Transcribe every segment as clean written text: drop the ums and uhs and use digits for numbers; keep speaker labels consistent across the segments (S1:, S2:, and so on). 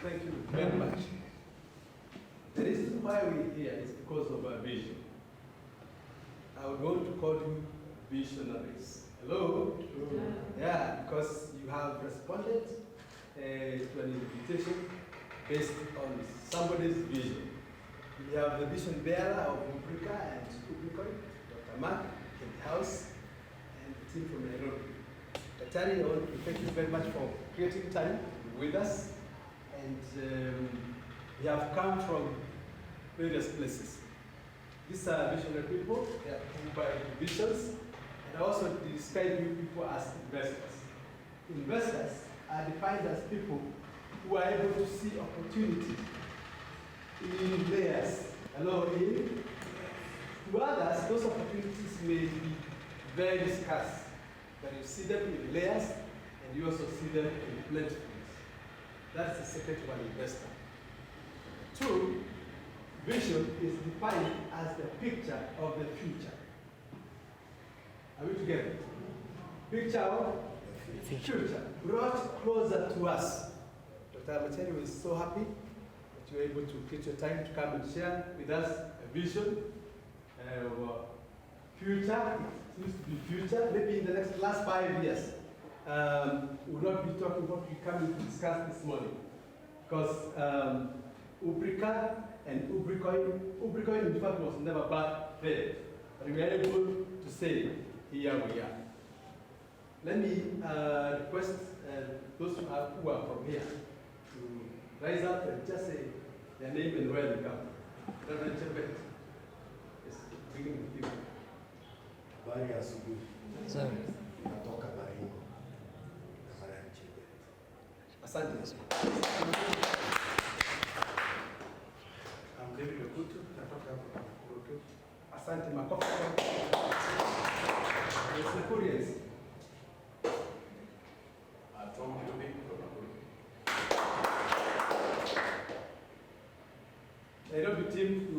S1: Thank you very much. The reason why we're here is because of our vision. I would want to call you visionaries. Hello? Yeah, because you have responded to an invitation based on somebody's vision. We have the vision bearer of Ubrica and Ubrica, Dr. Mark in the house, and the team from Nairobi. Daktari, I want to thank you very much for creating time with us. And we have come from various places. These are visionary people, they are people by visions, and I also describe you people as investors. Investors are defined as people who are able to see opportunity in layers. Hello, in? To others, those opportunities may be very scarce, but you see them in layers, and you also see them in plentifulness. That's the secret of an investor. Two, vision is defined as the picture of the future. Are we together? Picture of future brought closer to us. Dr. Materi is so happy that you are able to create your time to come and share with us a vision of future. It seems to be future. Maybe in the last 5 years, we will not be talking what we come to discuss this morning. Because Ubrica and Ubricoin in fact was never back there. But we are able to say, here we are. Let me request those who are from here to rise up and just say their name and where they come. Reverend Chebet. Yes, begin with you.
S2: Habari ya asubuhi.
S3: Sawa.
S2: Natoka Baringo. Reverend Chebet.
S1: Asante.
S2: I'm David Okutu. Natoka hapa Nakuru.
S1: Asante, makofi. Yes, Nakurians.
S2: Tom Kiubi from Nakuru.
S1: Nairobi team to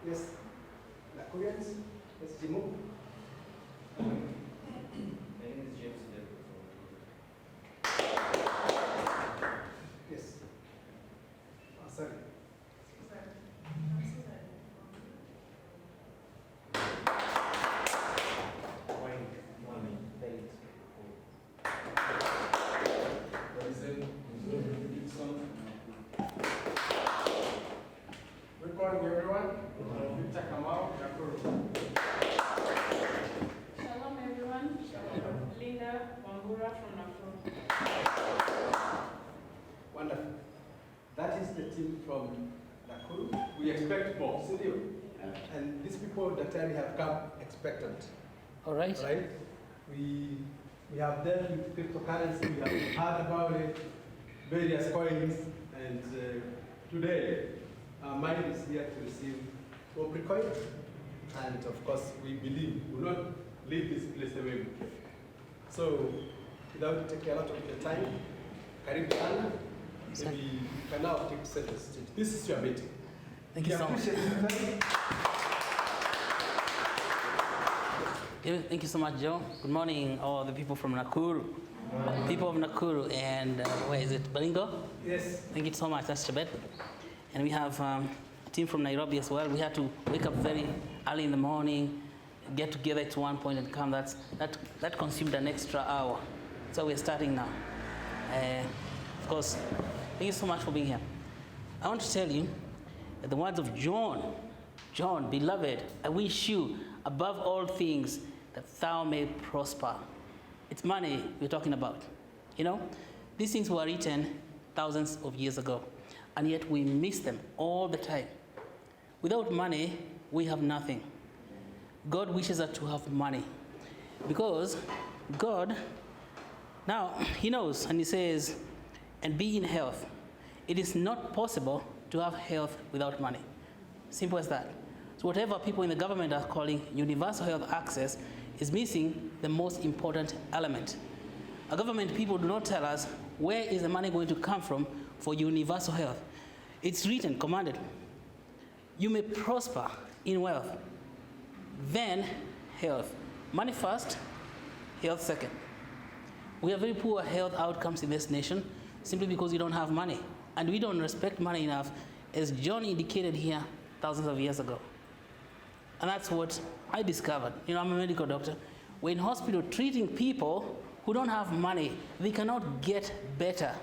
S1: yes, Nakurians. Yes, Jimo.
S4: My name is James Deborah
S1: Yes. Sorry.
S5: Good morning, everyone. Victor Kamau, Nakuru.
S6: Shalom, everyone. Linda Wambura from Nakuru.
S1: Wonderful. That is the team from Nakuru. We expect more, Cindy. And these people that time have come expectant.
S3: All right.
S1: Right? We have dealt with cryptocurrency, we have heard about it, various coins, and today our mind is here to receive Ubrica. And of course, we believe we will not leave this place the way we came. So, without taking a lot of your time, Karibu Sana, maybe you can now take center stage. This is your meeting.
S3: Thank you so much. Thank you so much, Joe. Good morning, all the people from Nakuru. People of Nakuru and where is it? Baringo?
S1: Yes.
S3: Thank you so much. That's Tibet. And we have a team from Nairobi as well. We had to wake up very early in the morning, get together at one point and come. That consumed an extra hour. So we're starting now. Of course, thank you so much for being here. I want to tell you that the words of John, beloved, I wish you above all things that thou may prosper. It's money we're talking about. You know, these things were written thousands of years ago, and yet we miss them all the time. Without money, we have nothing. God wishes us to have money because God, now he knows, and he says, and be in health. It is not possible to have health without money. Simple as that. So whatever people in the government are calling universal health access is missing the most important element. Our government people do not tell us where is the money going to come from for universal health. It's written, commanded, you may prosper in wealth, then health. Money first, health second. We have very poor health outcomes in this nation simply because we don't have money. And we don't respect money enough, as John indicated here thousands of years ago. And that's what I discovered. You know, I'm a medical doctor. We're in hospital treating people who don't have money. They cannot get better.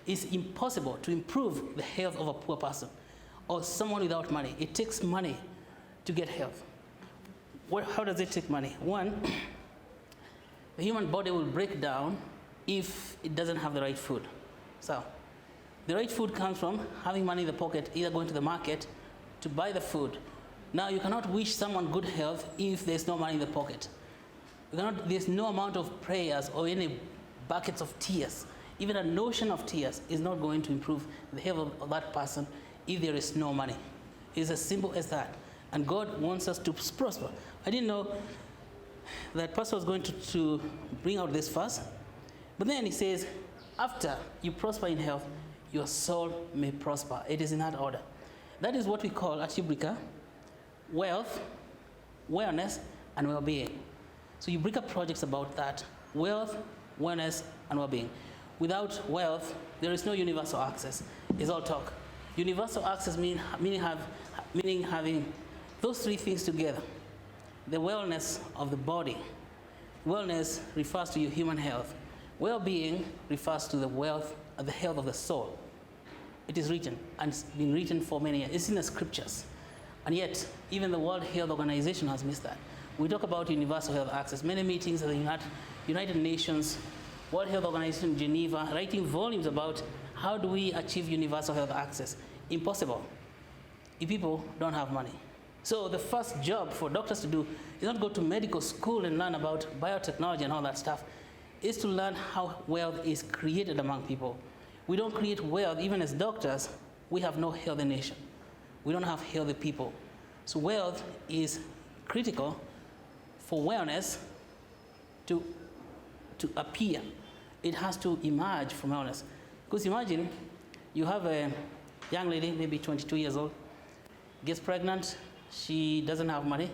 S3: It's impossible to improve the health of a poor person or someone without money. It takes money to get health. How does it take money? One, the human body will break down if it doesn't have the right food. So, the right food comes from having money in the pocket, either going to the market to buy the food. Now, you cannot wish someone good health if there's no money in the pocket. There's no amount of prayers or any buckets of tears. Even a notion of tears is not going to improve the health of that person if there is no money. It's as simple as that. And God wants us to prosper. I didn't know that pastor was going to bring out this verse. But then he says, after you prosper in health, your soul may prosper. It is in that order. That is what we call at Ubrica wealth, wellness, and well-being. So Ubrica projects about that: wealth, wellness, and well-being. Without wealth, there is no universal access. It's all talk. Universal access meaning having those three things together. The wellness of the body. Wellness refers to your human health. Well-being refers to the health of the soul. It is written, and it's been written for many years. It's in the scriptures. And yet, even the World Health Organization has missed that. We talk about universal health access. Many meetings at the United Nations, World Health Organization in Geneva, writing volumes about how do we achieve universal health access. Impossible if people don't have money. So the first job for doctors to do is not go to medical school and learn about biotechnology and all that stuff. Is to learn how wealth is created among people. We don't create wealth, even as doctors, we have no healthy nation. We don't have healthy people. So wealth is critical for wellness to appear. It has to emerge from wellness. Because imagine you have a young lady, maybe 22 years old, gets pregnant, she doesn't have money,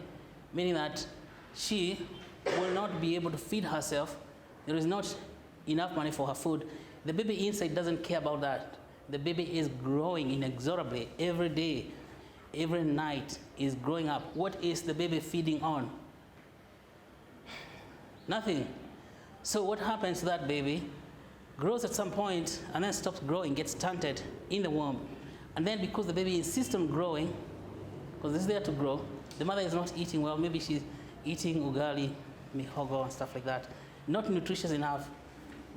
S3: meaning that she will not be able to feed herself. There is not enough money for her food. The baby inside doesn't care about that. The baby is growing inexorably every day, every night is growing up. What is the baby feeding on? Nothing. So what happens to that baby? Grows at some point and then stops growing, gets stunted in the womb. And then because the baby insists on growing, because it's there to grow, the mother is not eating well. Maybe she's eating ugali, mihogo, and stuff like that. Not nutritious enough.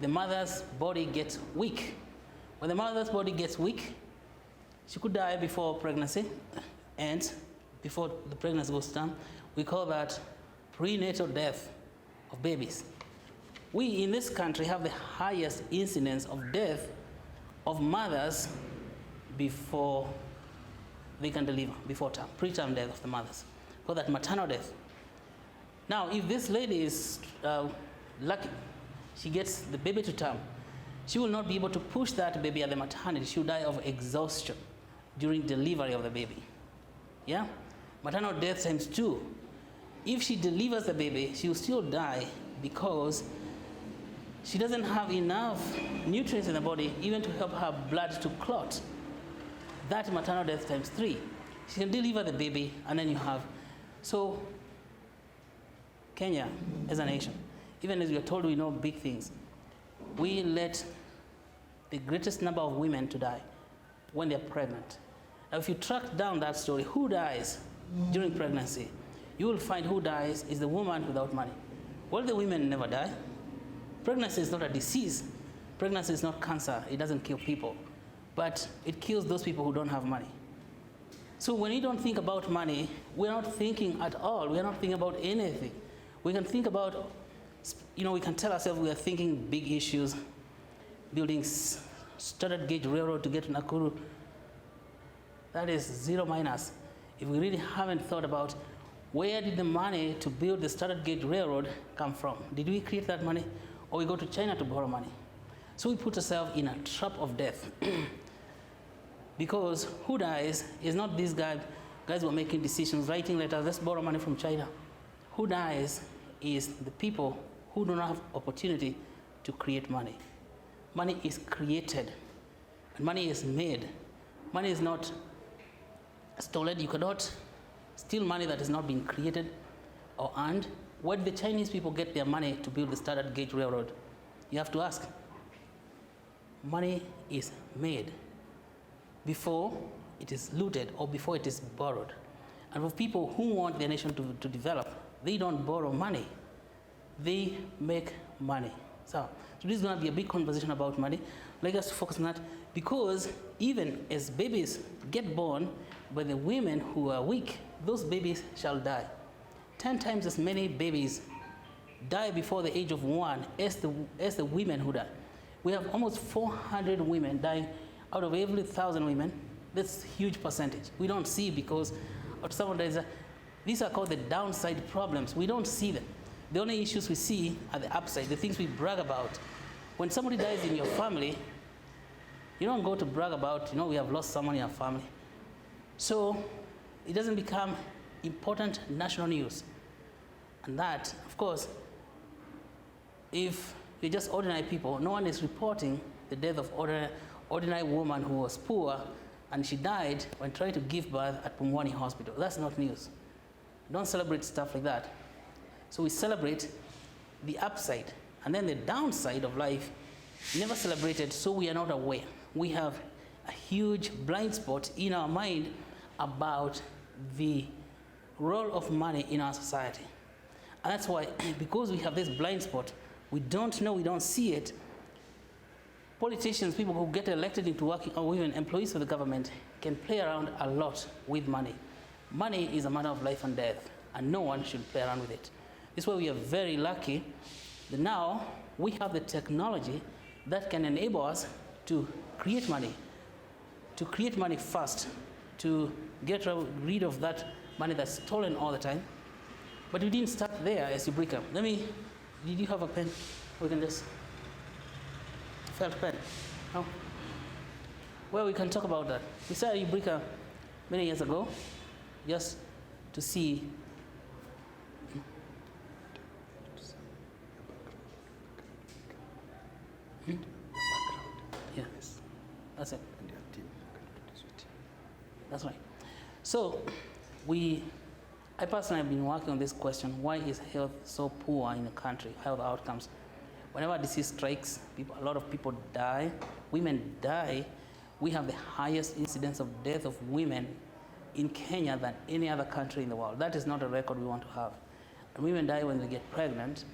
S3: The mother's body gets weak. When the mother's body gets weak, she could die before pregnancy, and before the pregnancy goes down. We call that prenatal death of babies. We in this country have the highest incidence of death of mothers before they can deliver, before term, preterm death of the mothers. We call that maternal death. Now, if this lady is lucky, she gets the baby to term, she will not be able to push that baby at the maternity. She will die of exhaustion during delivery of the baby. Yeah? Maternal death times 2. If she delivers the baby, she will still die because she doesn't have enough nutrients in the body even to help her blood to clot. That's maternal death times 3. She can deliver the baby, and then you have. So, Kenya as a nation, even as we are told we know big things, we let the greatest number of women to die when they're pregnant. Now, if you track down that story, who dies during pregnancy, you will find who dies is the woman without money. Well, the women never die. Pregnancy is not a disease. Pregnancy is not cancer. It doesn't kill people. But it kills those people who don't have money. So when we don't think about money, we're not thinking at all. We're not thinking about anything. We can think about, we can tell ourselves we are thinking big issues, building standard gauge railroad to get to Nakuru. That is zero minus. If we really haven't thought about Where did the money to build the Standard Gauge Railroad come from? Did we create that money, or we go to China to borrow money? So we put ourselves in a trap of death. Because who dies is not these guys who are making decisions, writing letters, let's borrow money from China. Who dies is the people who do not have opportunity to create money. Money is created, and money is made. Money is not stolen. You cannot steal money that has not been created or earned. Where did the Chinese people get their money to build the Standard Gauge Railroad? You have to ask. Money is made before it is looted or before it is borrowed. And for people who want their nation to develop, they don't borrow money. They make money. So this is going to be a big conversation about money. Let us focus on that, because even as babies get born by the women who are weak, those babies shall die. 10 times as many babies die before the age of 1 as the women who die. We have almost 400 women dying out of every 1,000 women. That's a huge percentage. We don't see, because these are called the downside problems. We don't see them. The only issues we see are the upside, the things we brag about. When somebody dies in your family, you don't go to brag about, we have lost someone in our family. So it doesn't become important national news. And that, of course, if you're just ordinary people, no one is reporting the death of ordinary woman who was poor and she died when trying to give birth at Pumwani Hospital. That's not news. Don't celebrate stuff like that. So we celebrate the upside, and then the downside of life never celebrated, so we are not aware. We have a huge blind spot in our mind about the role of money in our society. And that's why, because we have this blind spot, we don't know, we don't see it. Politicians, people who get elected into working, or even employees of the government, can play around a lot with money. Money is a matter of life and death, and no one should play around with it. This is why we are very lucky that now we have the technology that can enable us to create money fast, to get rid of that money that's stolen all the time. But we didn't start there as Ubrica. Did you have a pen? We can just, felt pen? No? Well, we can talk about that. We started Ubrica many years ago, just to see Yeah, that's it. That's right. So, I personally have been working on this question: why is health so poor in the country? Health outcomes. Whenever disease strikes, a lot of people die. Women die. We have the highest incidence of death of women in Kenya than any other country in the world. That is not a record we want to have. And women die when they get pregnant.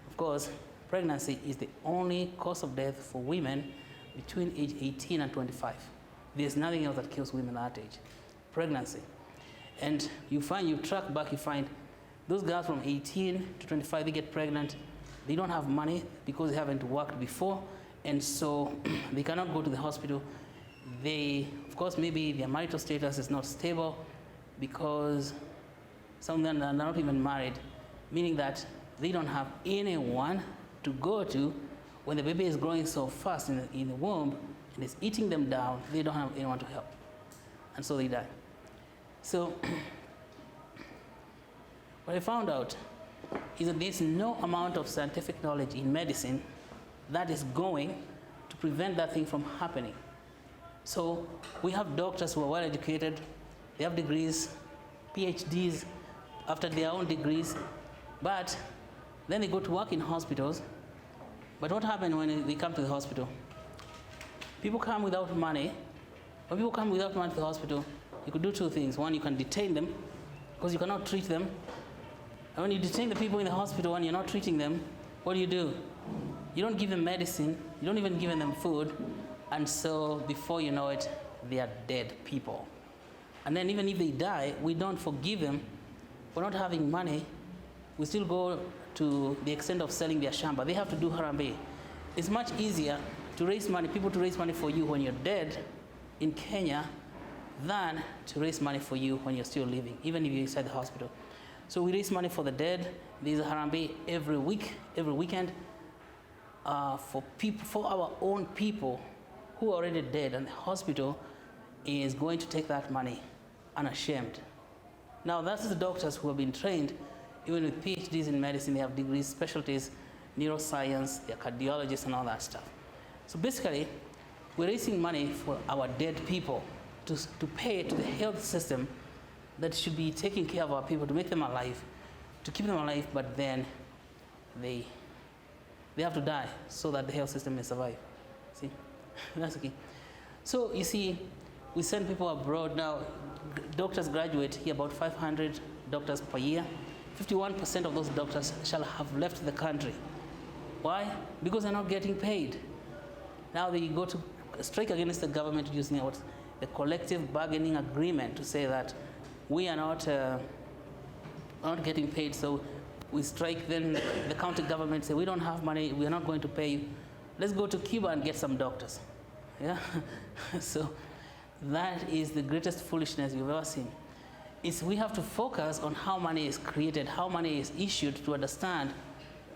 S3: Of course, pregnancy is the only cause of death for women between age 18 and 25. There's nothing else that kills women at that age. Pregnancy. And you track back, you find those girls from 18 to 25, they get pregnant. They don't have money because they haven't worked before, and so they cannot go to the hospital. Of course, maybe their marital status is not stable because some of them are not even married, meaning that they don't have anyone to go to when the baby is growing so fast in the womb and is eating them down. They don't have anyone to help, and so they die. So what I found out is that there's no amount of scientific knowledge in medicine that is going to prevent that thing from happening. So we have doctors who are well educated, they have degrees, PhDs after their own degrees, but then they go to work in hospitals. But what happens when they come to the hospital? People come without money. When people come without money to the hospital, you could do two things. One, you can detain them because you cannot treat them. And when you detain the people in the hospital and you're not treating them, what do? You don't give them medicine, you don't even give them food, and so before you know it, they are dead people. And then even if they die, we don't forgive them for not having money. We still go to the extent of selling their shamba. They have to do harambee. It's much easier to raise money, people to raise money for you when you're dead in Kenya than to raise money for you when you're still living, even if you're inside the hospital. So we raise money for the dead. There's a Harambee every weekend, for our own people who are already dead, and the hospital is going to take that money unashamed. Now, that's the doctors who have been trained, even with PhDs in medicine. They have degrees, specialties, neuroscience, they're cardiologists and all that stuff. So basically, we're raising money for our dead people to pay to the health system that should be taking care of our people, to make them alive, to keep them alive, but then they have to die so that the health system may survive. See? That's okay. So you see, we send people abroad now. Doctors graduate here, about 500 doctors per year. 51% of those doctors shall have left the country. Why? Because they're not getting paid. Now they go to strike against the government using the collective bargaining agreement to say that we are not getting paid, so we strike. Then the county government say, we don't have money, we are not going to pay you. Let's go to Cuba and get some doctors. Yeah. So that is the greatest foolishness you've ever seen. We have to focus on how money is created, how money is issued, to understand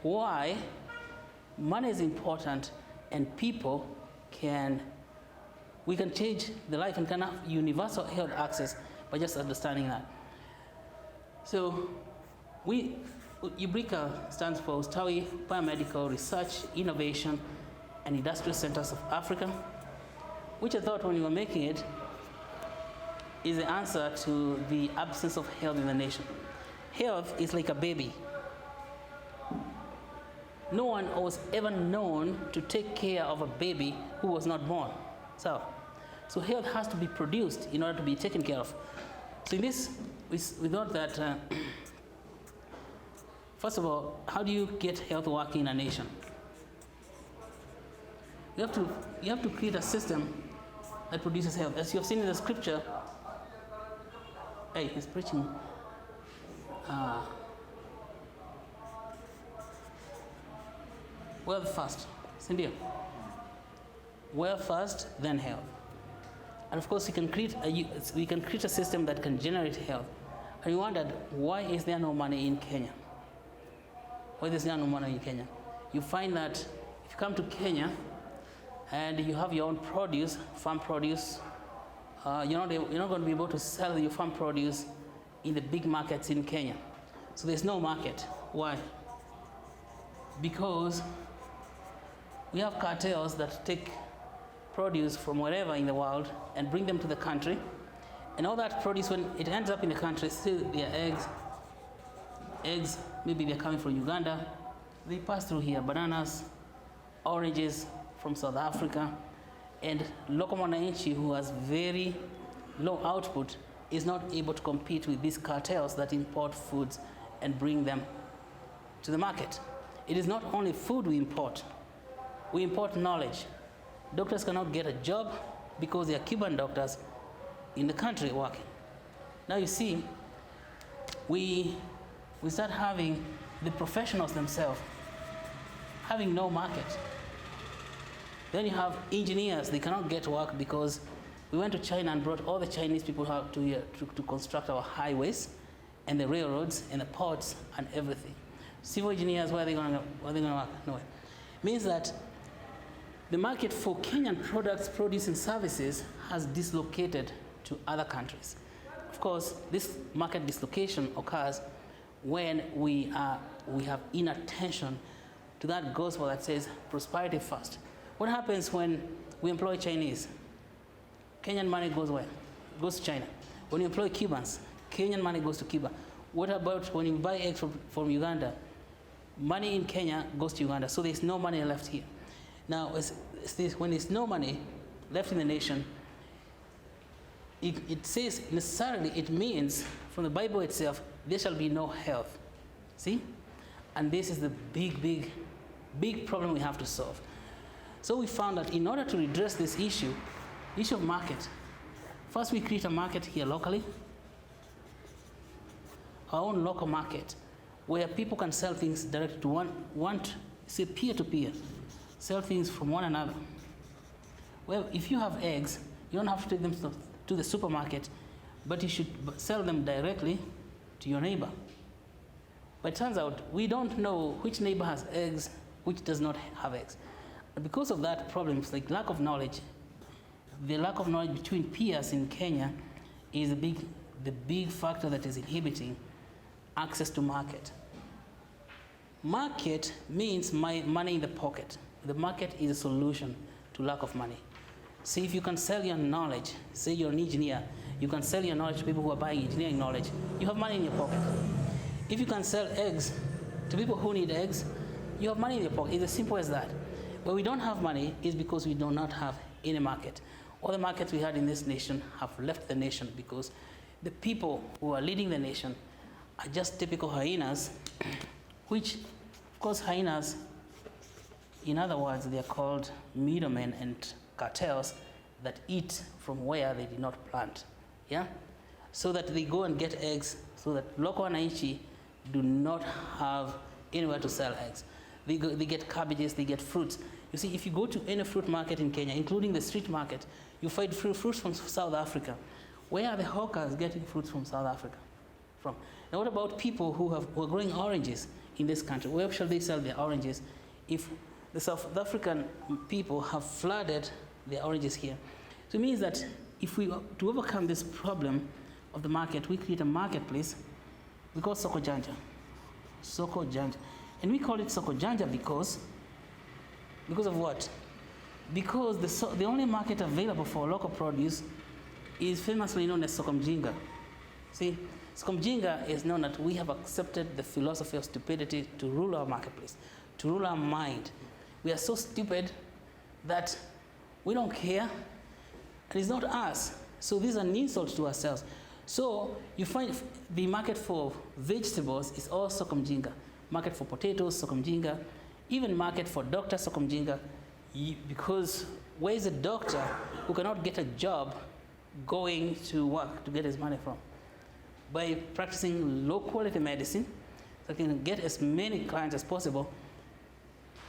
S3: why money is important, and we can change the life and can have universal health access by just understanding that. So Ubrica stands for Ustawi Biomedical Research, Innovation and Industrial Centers of Africa, which I thought when we were making it is the answer to the absence of health in the nation. Health is like a baby. No one was ever known to take care of a baby who was not born. So health has to be produced in order to be taken care of. So in this, we thought that, first of all, how do you get health working in a nation? You have to create a system that produces health. As you have seen in the scripture, hey, he's preaching. Wealth first, Cindy. Wealth first, then health. And of course, we can create a system that can generate health. And you wondered, why is there no money in Kenya? Why is there no money in Kenya? You find that if you come to Kenya and you have your own produce, farm produce, you're not going to be able to sell your farm produce in the big markets in Kenya. So there's no market. Why? Because we have cartels that take produce from wherever in the world and bring them to the country. And all that produce, when it ends up in the country, still their eggs, maybe they're coming from Uganda, they pass through here. Bananas, oranges from South Africa, and local mwananchi, who has very low output, is not able to compete with these cartels that import foods and bring them to the market. It is not only food we import knowledge. Doctors cannot get a job because they are Cuban doctors in the country working. Now you see, we start having the professionals themselves having no market. Then you have engineers, they cannot get work because we went to China and brought all the Chinese people out to here to construct our highways and the railroads and the ports and everything. Civil engineers, where are they going to work? Nowhere. Means that the market for Kenyan products, produce and services has dislocated to other countries. Of course, this market dislocation occurs when we have inattention to that gospel that says prosperity first. What happens when we employ Chinese? Kenyan money goes where? It goes to China. When you employ Cubans, Kenyan money goes to Cuba. What about when you buy eggs from Uganda? Money in Kenya goes to Uganda, so there's no money left here. Now, when there's no money left in the nation, it says necessarily, it means from the Bible itself, there shall be no health. See? And this is the big problem we have to solve. So we found that in order to redress this issue of market, first we create a market here locally, our own local market, where people can sell things directly to say peer-to-peer, sell things from one another. Well, if you have eggs, you don't have to take them to the supermarket, but you should sell them directly to your neighbor. But it turns out we don't know which neighbor has eggs, which does not have eggs. And because of that problems like lack of knowledge, the lack of knowledge between peers in Kenya is the big factor that is inhibiting access to market. Market means money in the pocket. The market is a solution to lack of money. See, if you can sell your knowledge, say you're an engineer, you can sell your knowledge to people who are buying engineering knowledge, you have money in your pocket. If you can sell eggs to people who need eggs, you have money in your pocket. It's as simple as that. Where we don't have money is because we do not have any market. All the markets we had in this nation have left the nation because the people who are leading the nation are just typical hyenas, which, of course, hyenas, in other words, they are called middlemen and cartels that eat from where they did not plant, yeah? So that they go and get eggs so that local wananchi do not have anywhere to sell eggs. They get cabbages, they get fruits. You see, if you go to any fruit market in Kenya, including the street market, you find fruits from South Africa. Where are the hawkers getting fruits from South Africa from? Now what about people who are growing oranges in this country? Where shall they sell their oranges if the South African people have flooded their oranges here? So it means that if we, to overcome this problem of the market, we create a marketplace we call Soko Janja. Soko Janja. And we call it Soko Janja because of what? Because the only market available for local produce is famously known as Soko Mjinga. See, Soko Mjinga is known that we have accepted the philosophy of stupidity to rule our marketplace, to rule our mind. We are so stupid that we don't care, and it's not us. So this is an insult to ourselves. So you find the market for vegetables is all Soko Mjinga. Market for potatoes, Soko Mjinga. Even market for doctors, Soko Mjinga. Because where is a doctor who cannot get a job going to work to get his money from? By practicing low quality medicine, so he can get as many clients as possible,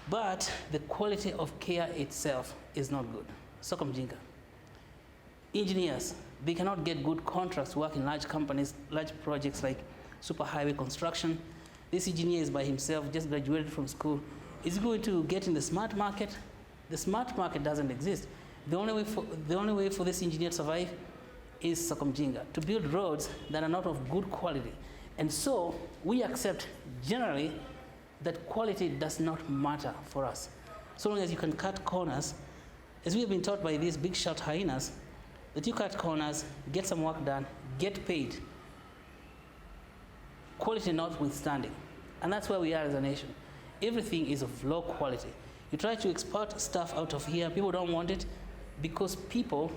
S3: but the quality of care itself is not good. Soko Mjinga. Engineers, they cannot get good contracts to work in large companies, large projects like superhighway construction. This engineer is by himself, just graduated from school. Is he going to get in the smart market? The smart market doesn't exist. The only way for this engineer to survive is Soko Mjinga, to build roads that are not of good quality. And so we accept generally that quality does not matter for us. So long as you can cut corners, as we have been taught by these big shot hyenas, that you cut corners, get some work done, get paid, quality notwithstanding. And that's where we are as a nation. Everything is of low quality. You try to export stuff out of here, people don't want it because people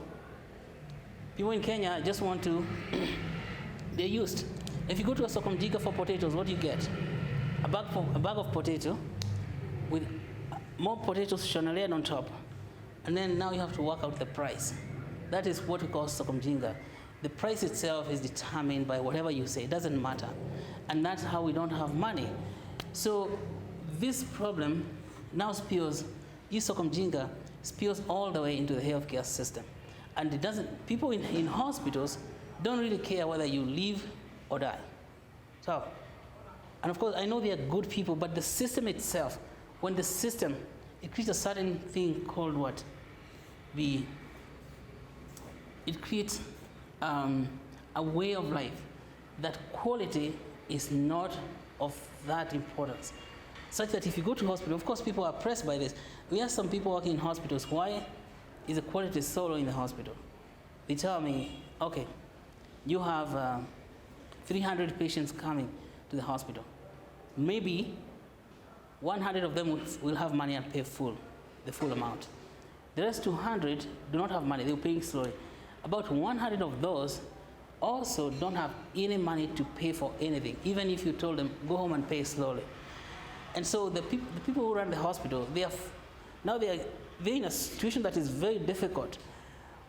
S3: in Kenya just want to, they're used. If you go to a Soko Mjinga for potatoes, what do you get? A bag of potato with more potatoes chenilleed on top. And then now you have to work out the price. That is what we call Soko Mjinga. The price itself is determined by whatever you say. It doesn't matter. And that's how we don't have money. So this problem now spills, this Soko Mjinga spills all the way into the healthcare system. And it doesn't, people in hospitals don't really care whether you live or die. So, and of course, I know they are good people, but the system itself, when the system, it creates a certain thing called what? It creates a way of life that quality is not of that importance. Such that if you go to hospital, of course people are pressed by this. We have some people working in hospitals. Why is the quality so low in the hospital? They tell me, okay, you have 300 patients coming to the hospital. Maybe 100 of them will have money and pay the full amount. The rest 200 do not have money, they're paying slowly. About 100 of those also don't have any money to pay for anything, even if you told them, go home and pay slowly. And so the people who run the hospital, they're in a situation that is very difficult.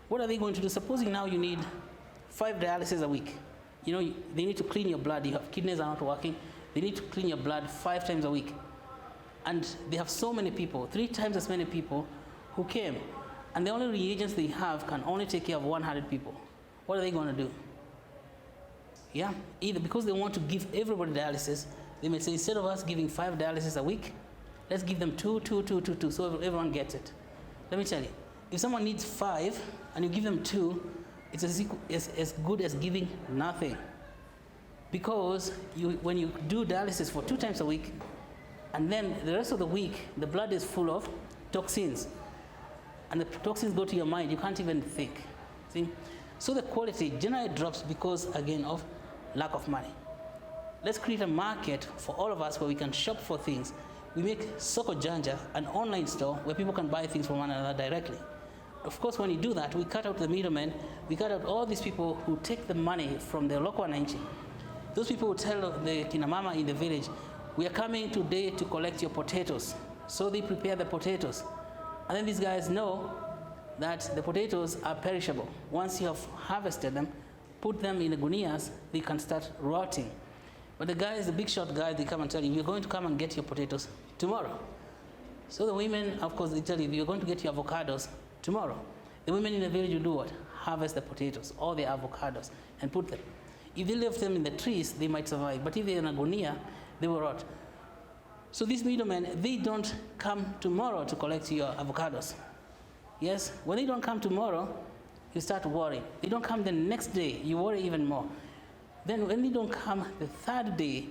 S3: What are they going to do? Supposing now you need 5 dialysis a week. You know, they need to clean your blood. Your kidneys are not working. They need to clean your blood 5 times a week. And they have so many people, 3 times as many people who came. And the only reagents they have can only take care of 100 people. What are they going to do? Yeah, either because they want to give everybody dialysis, They may say, instead of us giving 5 dialysis a week, let's give them 2, so everyone gets it. Let me tell you, if someone needs 5 and you give them 2, it's as good as giving nothing. Because when you do dialysis for 2 times a week, and then the rest of the week, the blood is full of toxins. And the toxins go to your mind, you can't even think. See? So the quality generally drops because, again, of lack of money. Let's create a market for all of us where we can shop for things. We make Soko Janja an online store where people can buy things from one another directly. Of course, when you do that, we cut out the middlemen, we cut out all these people who take the money from the local wananchi. Those people who tell the kinamama in the village, we are coming today to collect your potatoes. So they prepare the potatoes. And then these guys know that the potatoes are perishable. Once you have harvested them, put them in the gunias, they can start rotting. But the guys, the big shot guys, they come and tell you, we're going to come and get your potatoes tomorrow. So the women, of course, they tell you, you're going to get your avocados tomorrow. The women in the village will do what? Harvest the potatoes or the avocados and put them. If they leave them in the trees, they might survive. But if they're in a gunia, they will rot. So these middlemen, they don't come tomorrow to collect your avocados. Yes? When they don't come tomorrow, you start worrying. They don't come the next day, you worry even more. Then when they don't come the 3rd day,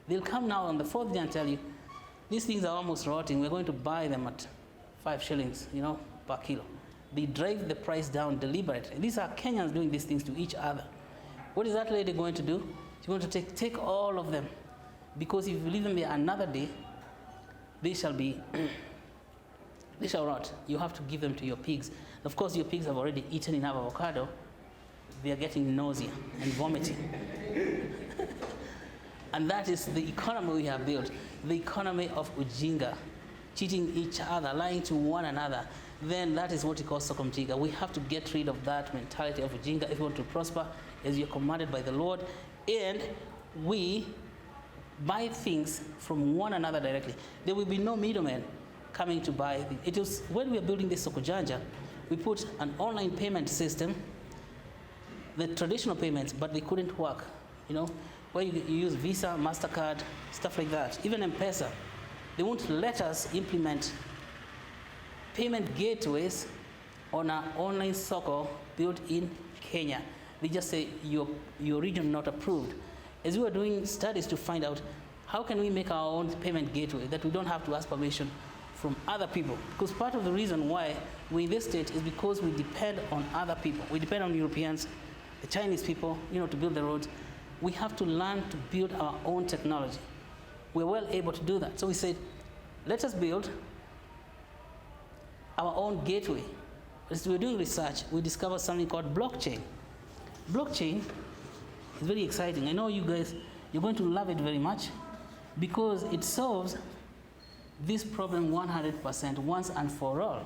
S3: they'll come now on the 4th day and tell you, these things are almost rotting, we're going to buy them at 5 shillings, per kilo. They drive the price down deliberately. These are Kenyans doing these things to each other. What is that lady going to do? She's going to take all of them. Because if you leave them there another day, they shall rot. You have to give them to your pigs. Of course, your pigs have already eaten enough avocado. They are getting nausea and vomiting. And that is the economy we have built. The economy of ujinga. Cheating each other, lying to one another. Then that is what we call sokomjinga. We have to get rid of that mentality of ujinga if we want to prosper as you're commanded by the Lord. And we buy things from one another directly. There will be no middlemen coming to buy. It was when we were building this Soko Janja, we put an online payment system, the traditional payments, but they couldn't work. Where you use Visa, MasterCard, stuff like that, even M-Pesa. They won't let us implement payment gateways on our online Soko built in Kenya. They just say your region not approved. As we were doing studies to find out how can we make our own payment gateway that we don't have to ask permission from other people. Because part of the reason why we're in this state is because we depend on other people. We depend on Europeans, the Chinese people, to build the roads. We have to learn to build our own technology. We're well able to do that. So we said, let us build our own gateway. As we were doing research, we discovered something called blockchain. Blockchain is very exciting. I know you guys, you're going to love it very much because it solves this problem 100% once and for all.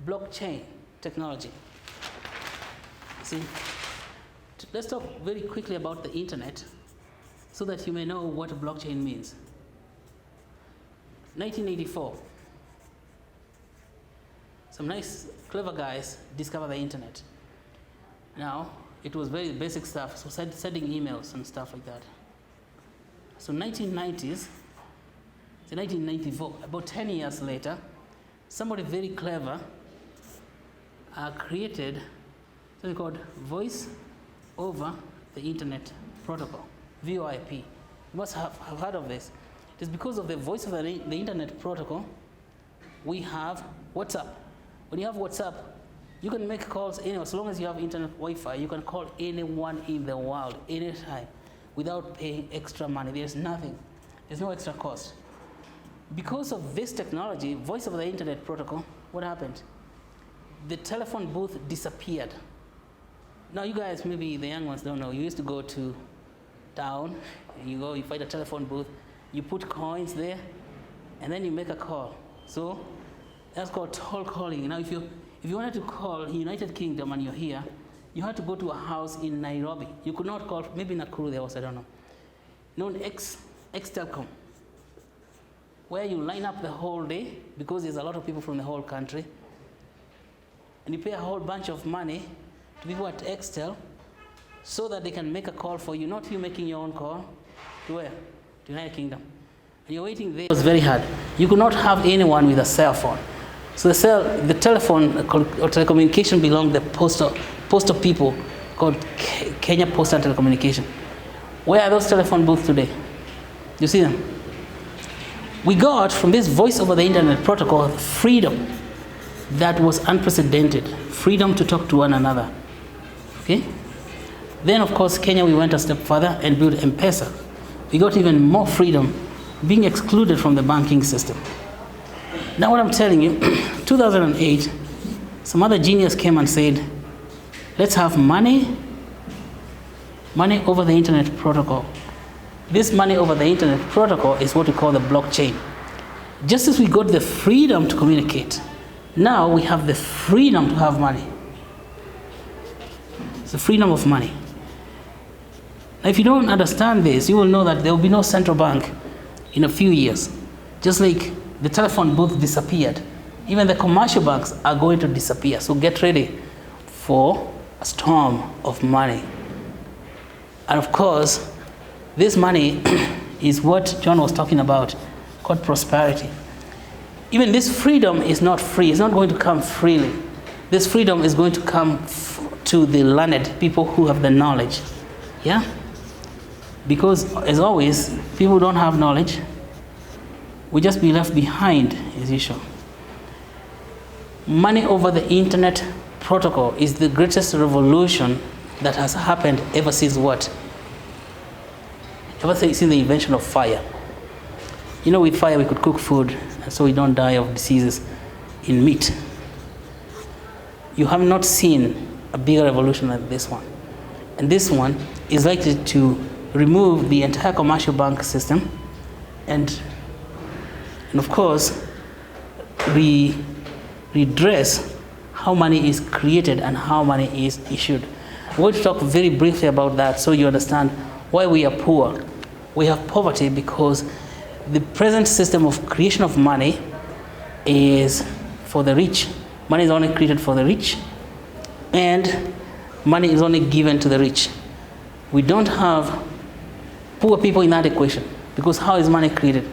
S3: Blockchain technology. See, let's talk very quickly about the internet so that you may know what blockchain means. 1984. Some nice, clever guys discovered the internet. Now, it was very basic stuff, so sending emails and stuff like that. So 1990s, so 1994, about 10 years later, somebody very clever created something called Voice over the Internet Protocol, VoIP. You must have heard of this. It is because of the Voice over the Internet Protocol, we have WhatsApp. When you have WhatsApp, you can make calls anywhere. As long as you have internet Wi-Fi, you can call anyone in the world, anytime, without paying extra money. There's nothing. There's no extra cost. Because of this technology, Voice over the Internet Protocol, what happened? The telephone booth disappeared. Now you guys, maybe the young ones don't know, you used to go to town, you find a telephone booth, you put coins there, and then you make a call. So that's called toll calling. Now if you wanted to call United Kingdom and you're here, you had to go to a house in Nairobi. You could not call, maybe Nakuru there was, I don't know. Known X-Telcom, where you line up the whole day because there's a lot of people from the whole country, and you pay a whole bunch of money to people at Xtel so that they can make a call for you, not you making your own call. To where? To to United Kingdom. And you're waiting there. It was very hard. You could not have anyone with a cell phone. So the telephone or telecommunication belonged to the postal people called Kenya Post and Telecommunication. Where are those telephone booths today? You see them? We got from this voice over the internet protocol freedom that was unprecedented. Freedom to talk to one another. Okay? Then of course Kenya, we went a step further and built M-Pesa. We got even more freedom, being excluded from the banking system. Now what I'm telling you, 2008, some other genius came and said, let's have money over the internet protocol. This money over the internet protocol is what we call the blockchain. Just as we got the freedom to communicate, now we have the freedom to have money. It's the freedom of money. Now, if you don't understand this, you will know that there will be no central bank in a few years. Just like the telephone booth disappeared, even the commercial banks are going to disappear. So get ready for a storm of money. And of course, this money is what John was talking about, called prosperity. Even this freedom is not free. It's not going to come freely. This freedom is going to come to the learned people who have the knowledge. Yeah? Because, as always, people who don't have knowledge will just be left behind, as usual. Money over the internet protocol is the greatest revolution that has happened ever since what? Ever since the invention of fire. You know, with fire we could cook food, and so we don't die of diseases in meat. You have not seen a bigger revolution than this one. And this one is likely to remove the entire commercial bank system and of course, redress how money is created and how money is issued. I'm going to talk very briefly about that so you understand why we are poor. We have poverty because the present system of creation of money is for the rich. Money is only created for the rich, and money is only given to the rich. We don't have poor people in that equation, because how is money created?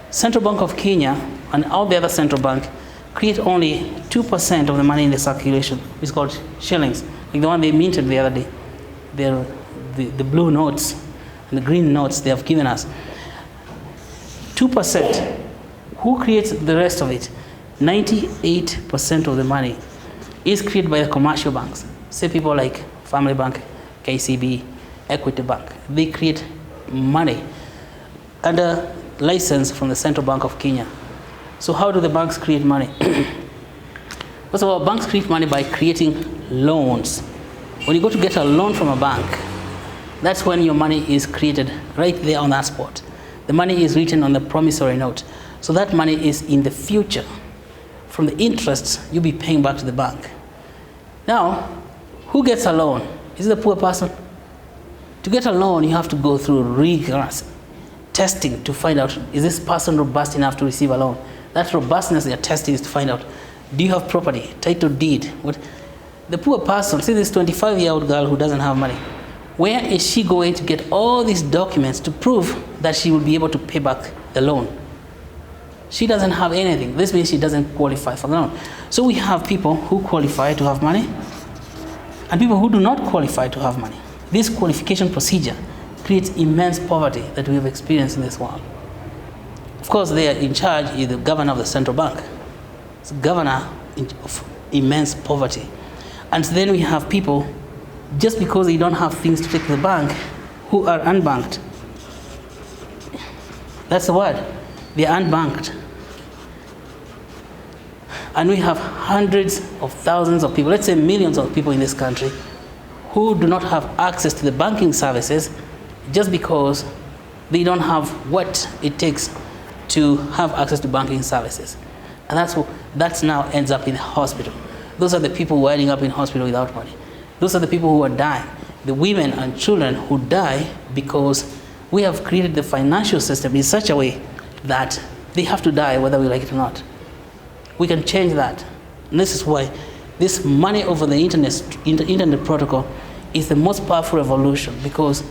S3: Central Bank of Kenya and all the other central bank create only 2% of the money in the circulation. It's called shillings, like the one they minted the other day. They're the blue notes and the green notes they have given us. 2%. Who creates the rest of it? 98% of the money is created by the commercial banks. Say people like Family Bank, KCB, Equity Bank. They create money under license from the Central Bank of Kenya. So how do the banks create money? First of all, banks create money by creating loans. When you go to get a loan from a bank, that's when your money is created right there on that spot. The money is written on the promissory note. So that money is in the future. From the interests, you'll be paying back to the bank. Now, who gets a loan? Is it the poor person? To get a loan, you have to go through rigorous testing to find out, is this person robust enough to receive a loan? That robustness they are testing is to find out, do you have property, title deed? What? The poor person, say this 25-year-old girl who doesn't have money, where is she going to get all these documents to prove that she will be able to pay back the loan? She doesn't have anything. This means she doesn't qualify for the loan. So we have people who qualify to have money and people who do not qualify to have money. This qualification procedure creates immense poverty that we have experienced in this world. Of course, they are in charge is the governor of the central bank. It's the governor of immense poverty. And then we have people, just because they don't have things to take to the bank, who are unbanked. That's the word. They are unbanked. And we have hundreds of thousands of people, let's say millions of people in this country, who do not have access to the banking services just because they don't have what it takes to have access to banking services. And that's now ends up in the hospital. Those are the people who are ending up in hospital without money. Those are the people who are dying. The women and children who die because we have created the financial system in such a way that they have to die whether we like it or not. We can change that. And this is why this money over the internet protocol is the most powerful revolution, because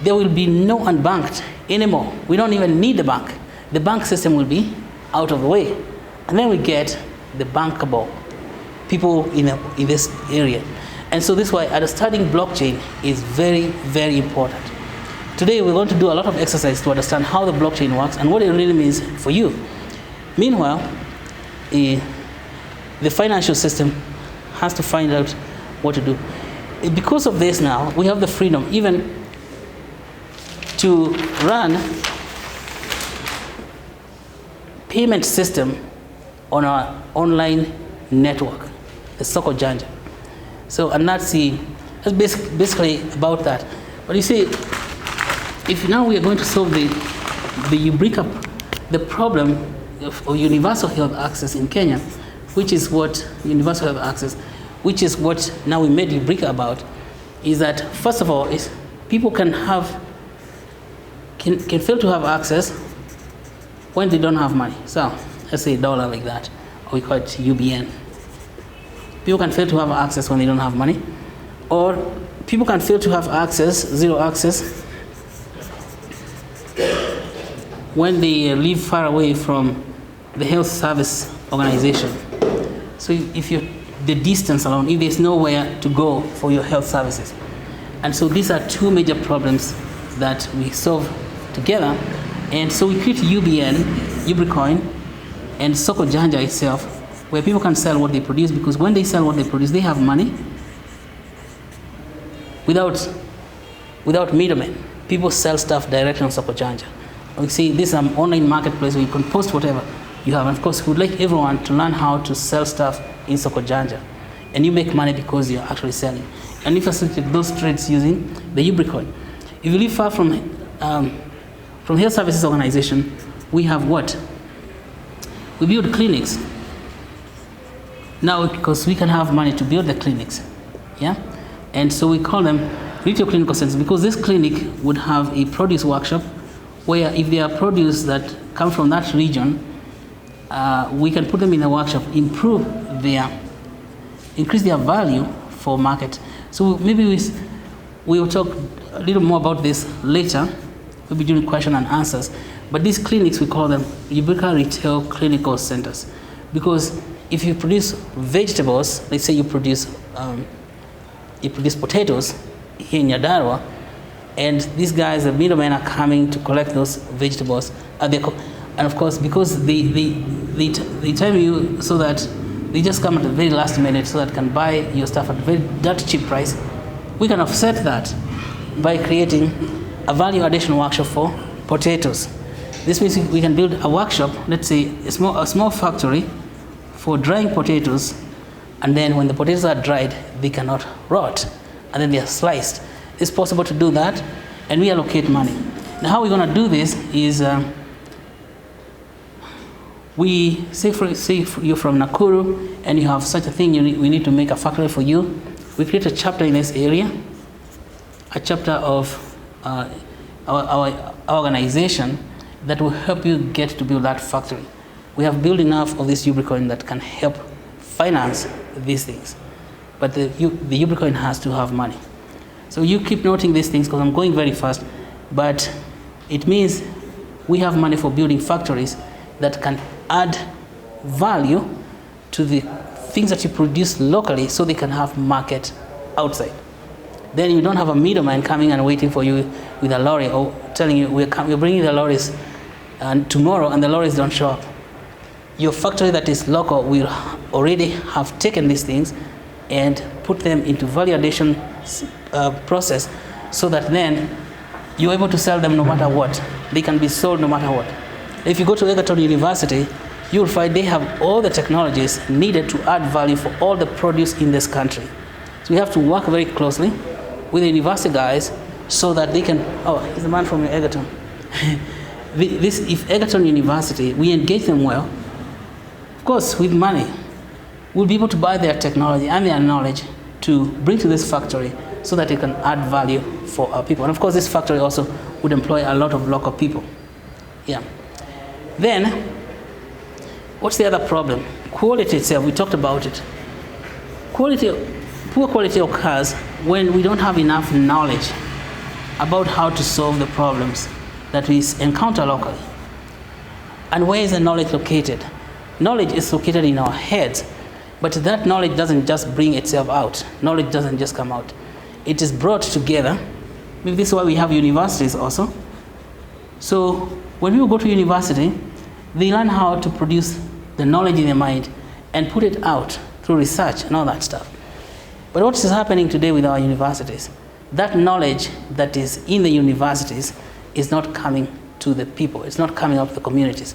S3: there will be no unbanked anymore. We don't even need the bank. The bank system will be out of the way. And then we get the bankable people in this area. And so this is why understanding blockchain is very, very important. Today we're going to do a lot of exercise to understand how the blockchain works and what it really means for you. Meanwhile, the financial system has to find out what to do. Because of this now, we have the freedom even to run payment system on our online network, the Soko Janja. So, and that's basically about that. But you see, if now we are going to solve the Ubrica, the problem of universal health access in Kenya, which is what universal health access, which is what now we made Ubrica about, is that first of all, is people can fail to have access when they don't have money. So let's say $1 like that, or we call it UBN. People can fail to have access when they don't have money, or people can fail to have access, zero access, when they live far away from the health service organization. So if the distance alone, if there's nowhere to go for your health services. And so these are two major problems that we solve together. And so we create UBN, Ubricoin, and Soko Janja itself, where people can sell what they produce, because when they sell what they produce, they have money without middlemen. People sell stuff directly on Soko Janja. We see this is an online marketplace where you can post whatever you have. And of course, we would like everyone to learn how to sell stuff in Soko Janja. And you make money because you're actually selling. And you facilitate those trades using the Ubricoin. If you live far from health services organization, we have what? We build clinics. Now, because we can have money to build the clinics, yeah? And so we call them retail clinical centers, because this clinic would have a produce workshop where if there are produce that come from that region, we can put them in a workshop, increase their value for market. So maybe we will talk a little more about this later, maybe during question and answers. But these clinics, we call them Ubrica Retail Clinical Centers, because if you produce vegetables, let's say you produce potatoes here in Nyandarua, and these guys, the middlemen, are coming to collect those vegetables, and of course, because they time you so that they just come at the very last minute so that can buy your stuff at a very cheap price, we can offset that by creating a value addition workshop for potatoes. This means we can build a workshop, let's say a small factory for drying potatoes, and then when the potatoes are dried, they cannot rot, and then they are sliced. It's possible to do that, and we allocate money. Now, how we're going to do this is, we say you're from Nakuru, and you have such a thing, we need to make a factory for you. We create a chapter in this area, a chapter of our organization that will help you get to build that factory. We have built enough of this Ubricoin that can help finance these things. But the Ubricoin has to have money. So you keep noting these things because I'm going very fast, but it means we have money for building factories that can add value to the things that you produce locally so they can have market outside. Then you don't have a middleman coming and waiting for you with a lorry or telling you we're bringing the lorries and tomorrow, and the lorries don't show up. Your factory that is local will already have taken these things and put them into value addition process, so that then you're able to sell them no matter what. They can be sold no matter what. If you go to Egerton University, you'll find they have all the technologies needed to add value for all the produce in this country. So we have to work very closely with the university guys so that they can, oh, he's the man from Egerton. If Egerton University, we engage them well, of course, with money, we'll be able to buy their technology and their knowledge to bring to this factory so that it can add value for our people. And of course, this factory also would employ a lot of local people. Yeah. Then, what's the other problem? Quality itself, we talked about it. Poor quality occurs when we don't have enough knowledge about how to solve the problems that we encounter locally. And where is the knowledge located? Knowledge is located in our heads, but that knowledge doesn't just bring itself out. Knowledge doesn't just come out. It is brought together. Maybe this is why we have universities also. So when people go to university, they learn how to produce the knowledge in their mind and put it out through research and all that stuff. But what is happening today with our universities? That knowledge that is in the universities is not coming to the people. It's not coming up to the communities.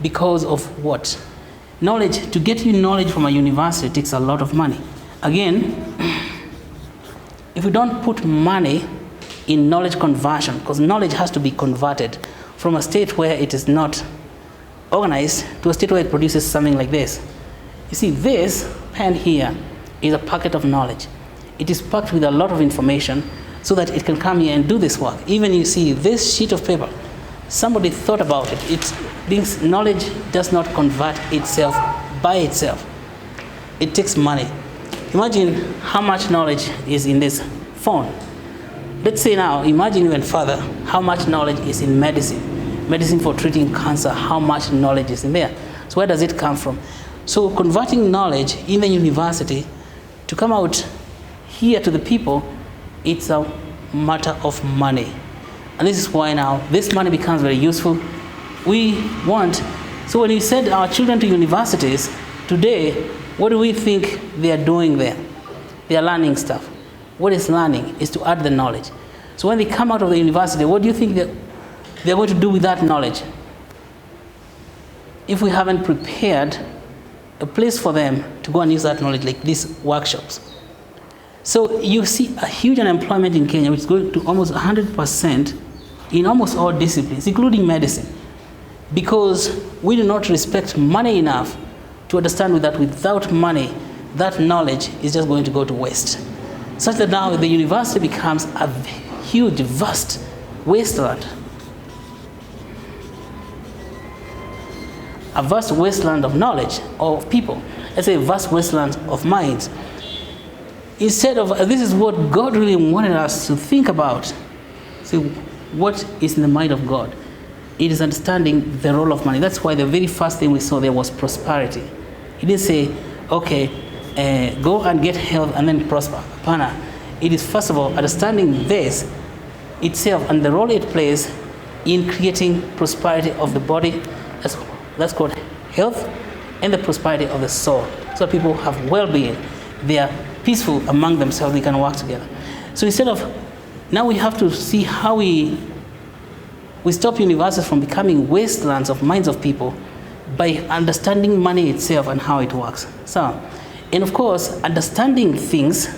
S3: Because of what? Knowledge, to get you knowledge from a university takes a lot of money. Again, if we don't put money in knowledge conversion, because knowledge has to be converted from a state where it is not organized to a state where it produces something like this. You see, this pen here is a packet of knowledge. It is packed with a lot of information so that it can come here and do this work. Even you see this sheet of paper, somebody thought about it. This knowledge does not convert itself by itself. It takes money. Imagine how much knowledge is in this phone. Let's say now, imagine even further, how much knowledge is in medicine. Medicine for treating cancer, how much knowledge is in there. So where does it come from? So converting knowledge in the university to come out here to the people, it's a matter of money. And this is why now this money becomes very useful. So when we send our children to universities, today, what do we think they are doing there? They are learning stuff. What is learning is to add the knowledge. So when they come out of the university, what do you think they're going to do with that knowledge? If we haven't prepared a place for them to go and use that knowledge, like these workshops. So you see a huge unemployment in Kenya, which is going to almost 100% in almost all disciplines, including medicine, because we do not respect money enough to understand that without money, that knowledge is just going to go to waste. Such that now the university becomes a huge, vast wasteland. A vast wasteland of knowledge, of people. Let's say a vast wasteland of minds. Instead of, this is what God really wanted us to think about. See, what is in the mind of God? It is understanding the role of money. That's why the very first thing we saw there was prosperity. He didn't say, okay, go and get health and then prosper. Pana. It is first of all understanding this itself and the role it plays in creating prosperity of the body. That's called health, and the prosperity of the soul. So people have well-being. They are peaceful among themselves. They can work together. So instead of, now we have to see how we stop universities from becoming wastelands of minds of people by understanding money itself and how it works. So, and of course, understanding things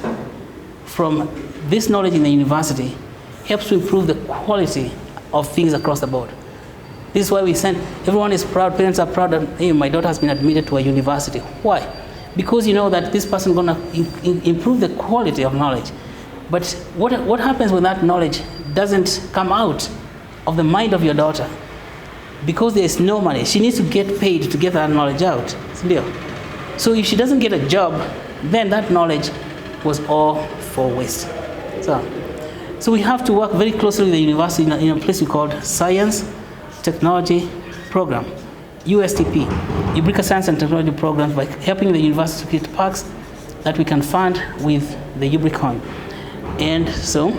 S3: from this knowledge in the university helps to improve the quality of things across the board. This is why we send, everyone is proud, parents are proud that, hey, my daughter has been admitted to a university. Why? Because you know that this person is going to improve the quality of knowledge. But what happens when that knowledge doesn't come out of the mind of your daughter? Because there is no money. She needs to get paid to get that knowledge out. So if she doesn't get a job, then that knowledge was all for waste. So we have to work very closely with the university in a place we call Science Technology Program, USTP, Ubrica Science and Technology Program, by helping the university to create parks that we can fund with the Ubrica. And so,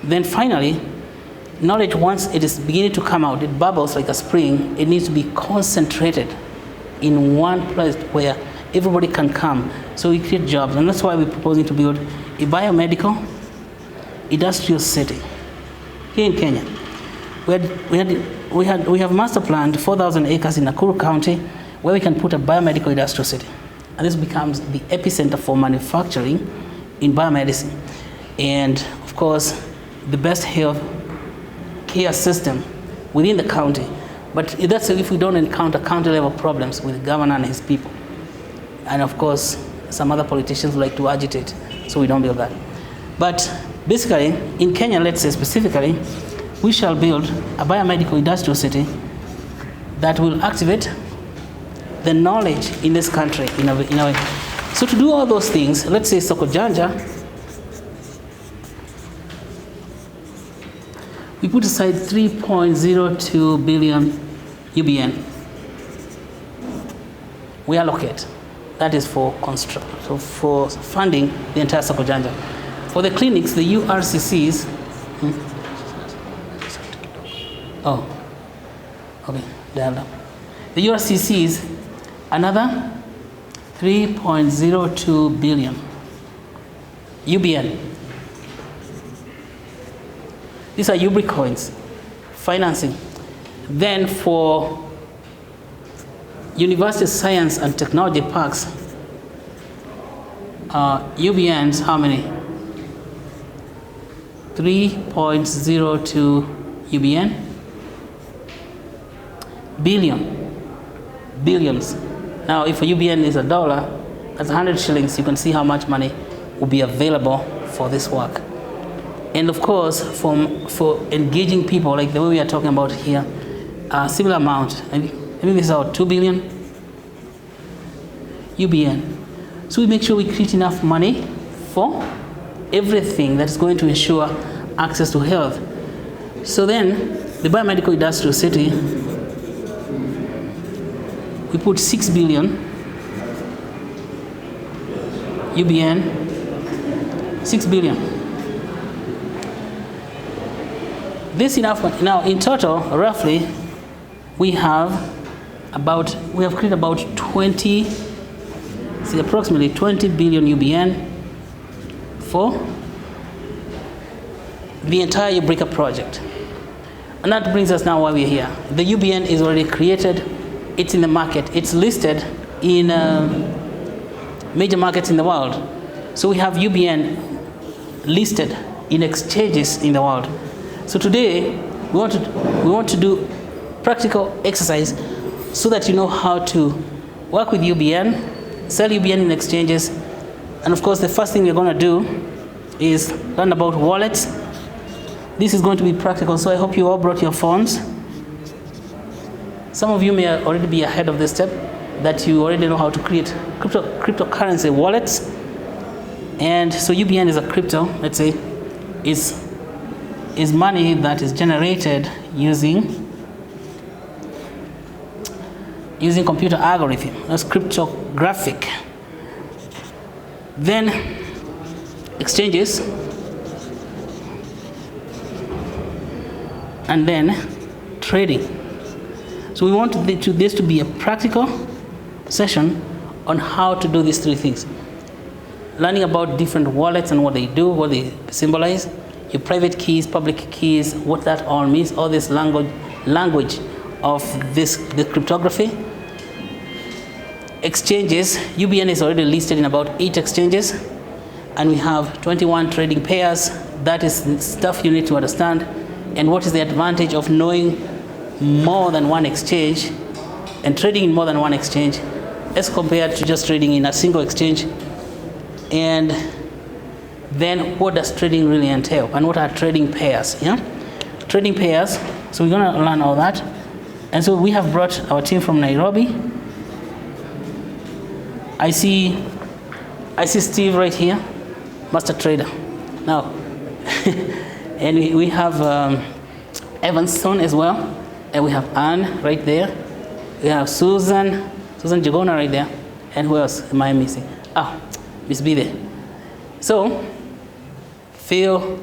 S3: then finally, knowledge, once it is beginning to come out, it bubbles like a spring, it needs to be concentrated in one place where everybody can come. So we create jobs, and that's why we're proposing to build a biomedical industrial city here in Kenya. We have master planned 4,000 acres in Nakuru County where we can put a biomedical industrial city. And this becomes the epicenter for manufacturing in biomedicine. And of course, the best health care system within the county. But that's if we don't encounter county level problems with the governor and his people. And of course, some other politicians like to agitate, so we don't build that. But basically, in Kenya, let's say specifically, we shall build a biomedical industrial city that will activate the knowledge in this country in a way. So to do all those things, let's say Soko Janja We put aside 3.02 billion UBN. We allocate. That is for so for funding the entire Sako-Janja. For the clinics, the URCCs. Oh, okay, dialed up. The URCCs, another 3.02 billion UBN. These are Ubrica coins, financing. Then for university science and technology parks, UBNs, how many? 3.02 UBN. Billions. Now, if a UBN is $1, that's 100 shillings. You can see how much money will be available for this work. And of course, for engaging people, like the way we are talking about here, similar amount. I think this is about 2 billion UBN. So we make sure we create enough money for everything that's going to ensure access to health. So then, the biomedical industrial city, we put 6 billion UBN, 6 billion. This enough money. Now, in total, roughly, we have created about approximately 20 billion UBN for the entire Ubrica project. And that brings us now why we're here. The UBN is already created, it's in the market, it's listed in major markets in the world. So we have UBN listed in exchanges in the world. So today, we want to do practical exercise so that you know how to work with UBN, sell UBN in exchanges, and of course the first thing we're going to do is learn about wallets. This is going to be practical, so I hope you all brought your phones. Some of you may already be ahead of this step, that you already know how to create cryptocurrency wallets. And so UBN is a crypto, let's say, is money that is generated using computer algorithm. That's cryptographic. Then exchanges, and then trading. So we want this to be a practical session on how to do these three things. Learning about different wallets and what they do, what they symbolize, your private keys, public keys, what that all means, all this language of the cryptography. Exchanges, UBN is already listed in about 8 exchanges, and we have 21 trading pairs. That is stuff you need to understand. And what is the advantage of knowing more than one exchange and trading in more than one exchange as compared to just trading in a single exchange? And then what does trading really entail, and what are trading pairs? Yeah, trading pairs. So we're going to learn all that. And so we have brought our team from Nairobi. I see Steve right here, master trader. Now, and we have Evanston as well, and we have Anne right there. We have Susan Jagona right there, and who else am I missing? Miss B there. So, feel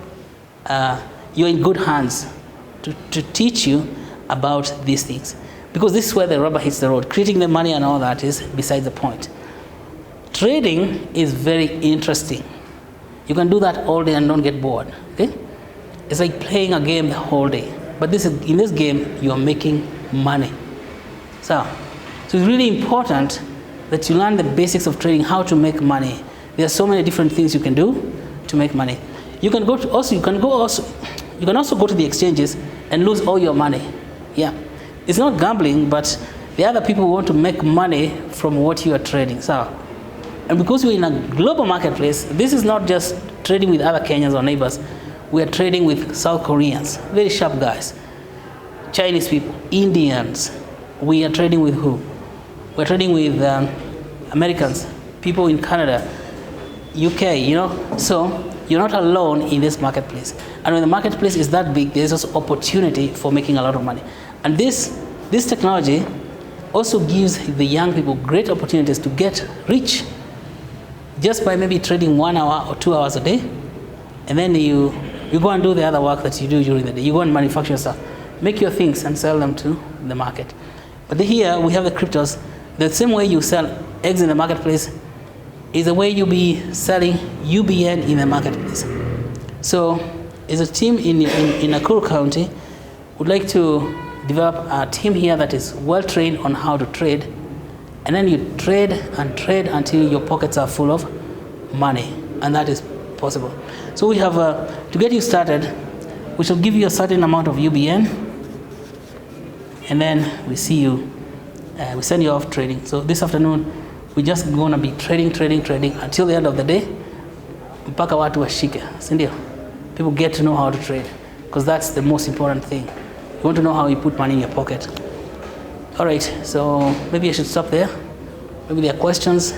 S3: you're in good hands to teach you about these things, because this is where the rubber hits the road. Creating the money and all that is beside the point. Trading is very interesting. You can do that all day and don't get bored. Okay? It's like playing a game the whole day. But in this game, you are making money. So it's really important that you learn the basics of trading, how to make money. There are so many different things you can do to make money. You can also go to the exchanges and lose all your money. Yeah, it's not gambling, but the other people want to make money from what you are trading. So, and because we're in a global marketplace, this is not just trading with other Kenyans or neighbors. We are trading with South Koreans, very sharp guys, Chinese people, Indians. We are trading with who? We're trading with Americans, people in Canada, UK, you know. So you're not alone in this marketplace. And when the marketplace is that big, there's also opportunity for making a lot of money. And this technology also gives the young people great opportunities to get rich just by maybe trading 1 hour or 2 hours a day. And then you go and do the other work that you do during the day. You go and manufacture stuff, make your things and sell them to the market. But here we have the cryptos. The same way you sell eggs in the marketplace is the way you'll be selling UBN in the marketplace. So as a team in Nakuru County, would like to develop a team here that is well trained on how to trade, and then you trade and trade until your pockets are full of money, and that is possible. So we have, to get you started, we shall give you a certain amount of UBN, and then we see you, we send you off trading. So this afternoon, we're just gonna be trading until the end of the day, mpaka watu washike, si ndio? People get to know how to trade, because that's the most important thing. You want to know how you put money in your pocket. All right, so maybe I should stop there. Maybe there are questions.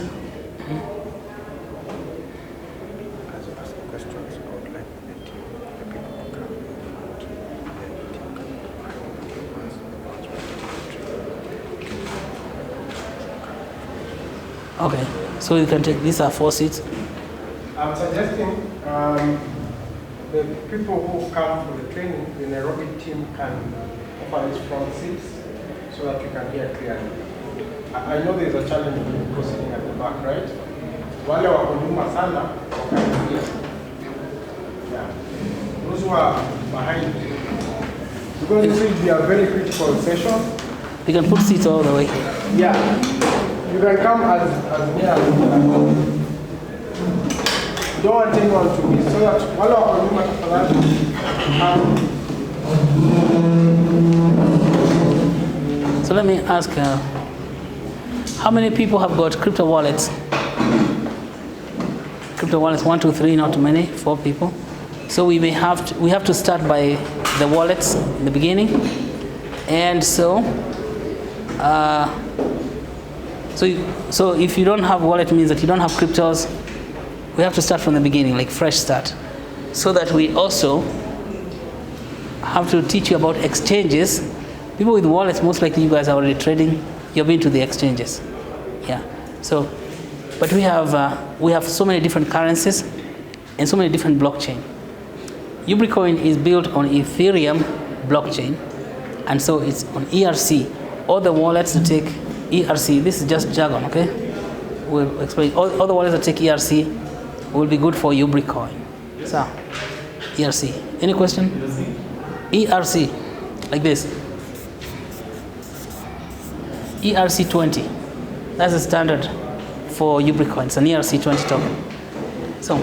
S3: Okay, so you can take, these are 4 seats.
S5: I'm suggesting the people who come for the training, the Nairobi team can offer its front seats so that you can hear clearly. I know there's a challenge with people sitting at the back, right? Wale wako nyuma sana wakaingia. Yeah. Those who are behind, because this will be a very critical session.
S3: You can put seats all the way.
S5: Yeah. You can come as near as you can. Don't want anyone to miss, so that while our room
S3: So let me ask, how many people have got crypto wallets? Crypto wallets, 1, 2, 3, not too many, 4 people. So we have to start by the wallets in the beginning, and so so if you don't have wallet, means that you don't have cryptos. We have to start from the beginning, like fresh start, so that we also have to teach you about exchanges. People with wallets, most likely you guys are already trading. You've been to the exchanges, yeah. So, but we have so many different currencies and so many different blockchain. Ubricoin is built on Ethereum blockchain, and so it's on ERC. All the wallets that take ERC, this is just jargon, okay? We'll explain. All the wallets that take ERC will be good for Ubricoin. So, ERC. Any question? ERC, like this. ERC20. That's the standard for Ubricoin. It's an ERC20 token. So,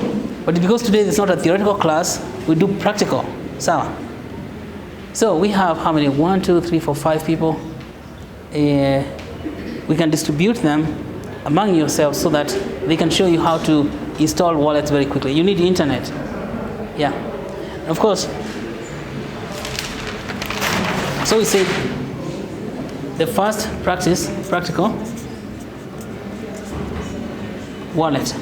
S3: but because today it's not a theoretical class, we do practical. So we have how many? 1, 2, 3, 4, 5 people. We can distribute them among yourselves so that they can show you how to install wallets very quickly. You need internet. Yeah. Of course. So we say the first practical wallet.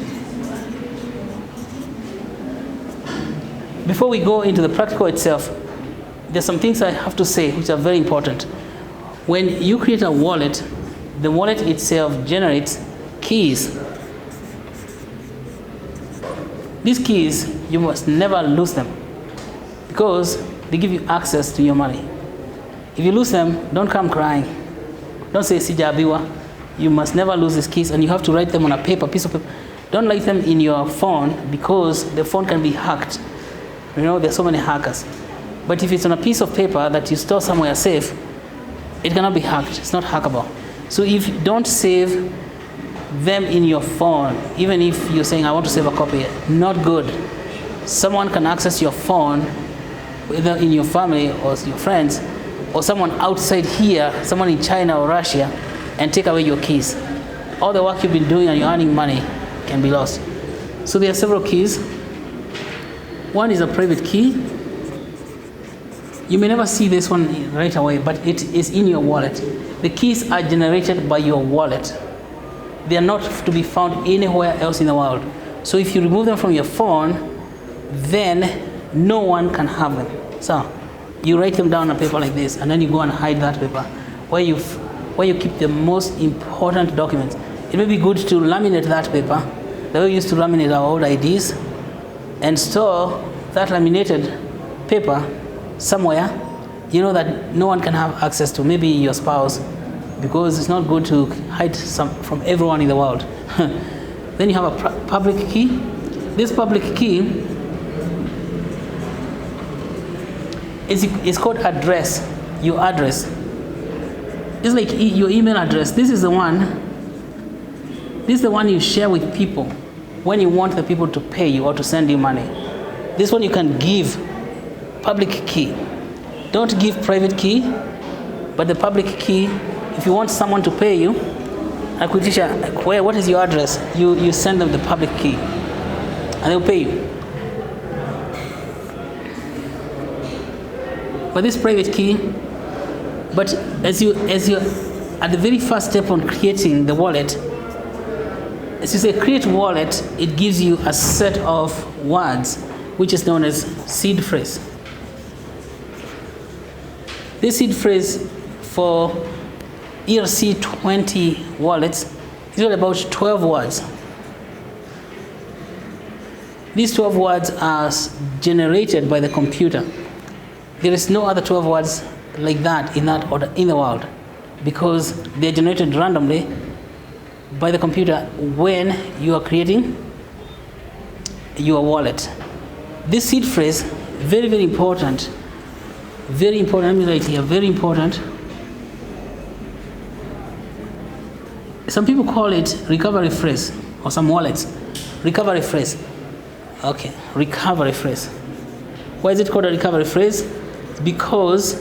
S3: Before we go into the practical itself, there's some things I have to say which are very important. When you create a wallet, the wallet itself generates keys. These keys, you must never lose them because they give you access to your money. If you lose them, don't come crying. Don't say sijabiwa. You must never lose these keys, and you have to write them on a piece of paper. Don't write them in your phone because the phone can be hacked. You know, there's so many hackers. But if it's on a piece of paper that you store somewhere safe, it cannot be hacked. It's not hackable. So if you don't save them in your phone, even if you're saying, I want to save a copy, not good. Someone can access your phone, whether in your family or your friends, or someone outside here, someone in China or Russia, and take away your keys. All the work you've been doing and you're earning money can be lost. So there are several keys. One is a private key. You may never see this one right away, but it is in your wallet. The keys are generated by your wallet. They are not to be found anywhere else in the world. So if you remove them from your phone, then no one can have them. So you write them down on paper like this, and then you go and hide that paper where you keep the most important documents. It may be good to laminate that paper, the way we used to laminate our old IDs, and store that laminated paper somewhere you know that no one can have access to, maybe your spouse, because it's not good to hide some from everyone in the world. Then you have a public key. This public key is called address, your address. It's like your email address. This is the one you share with people when you want the people to pay you or to send you money. This one you can give public key. Don't give private key, but the public key, if you want someone to pay you, what is your address? You send them the public key, and they'll pay you. But this private key, but as you at the very first step on creating the wallet, as you say create wallet, it gives you a set of words which is known as seed phrase. This seed phrase for ERC20 wallets is all about 12 words. These 12 words are generated by the computer. There is no other 12 words like that in that order in the world, because they are generated randomly by the computer when you are creating your wallet. This seed phrase, very, very important. Very important, let me write here, very important. Some people call it recovery phrase, or some wallets. Recovery phrase. Okay, recovery phrase. Why is it called a recovery phrase? Because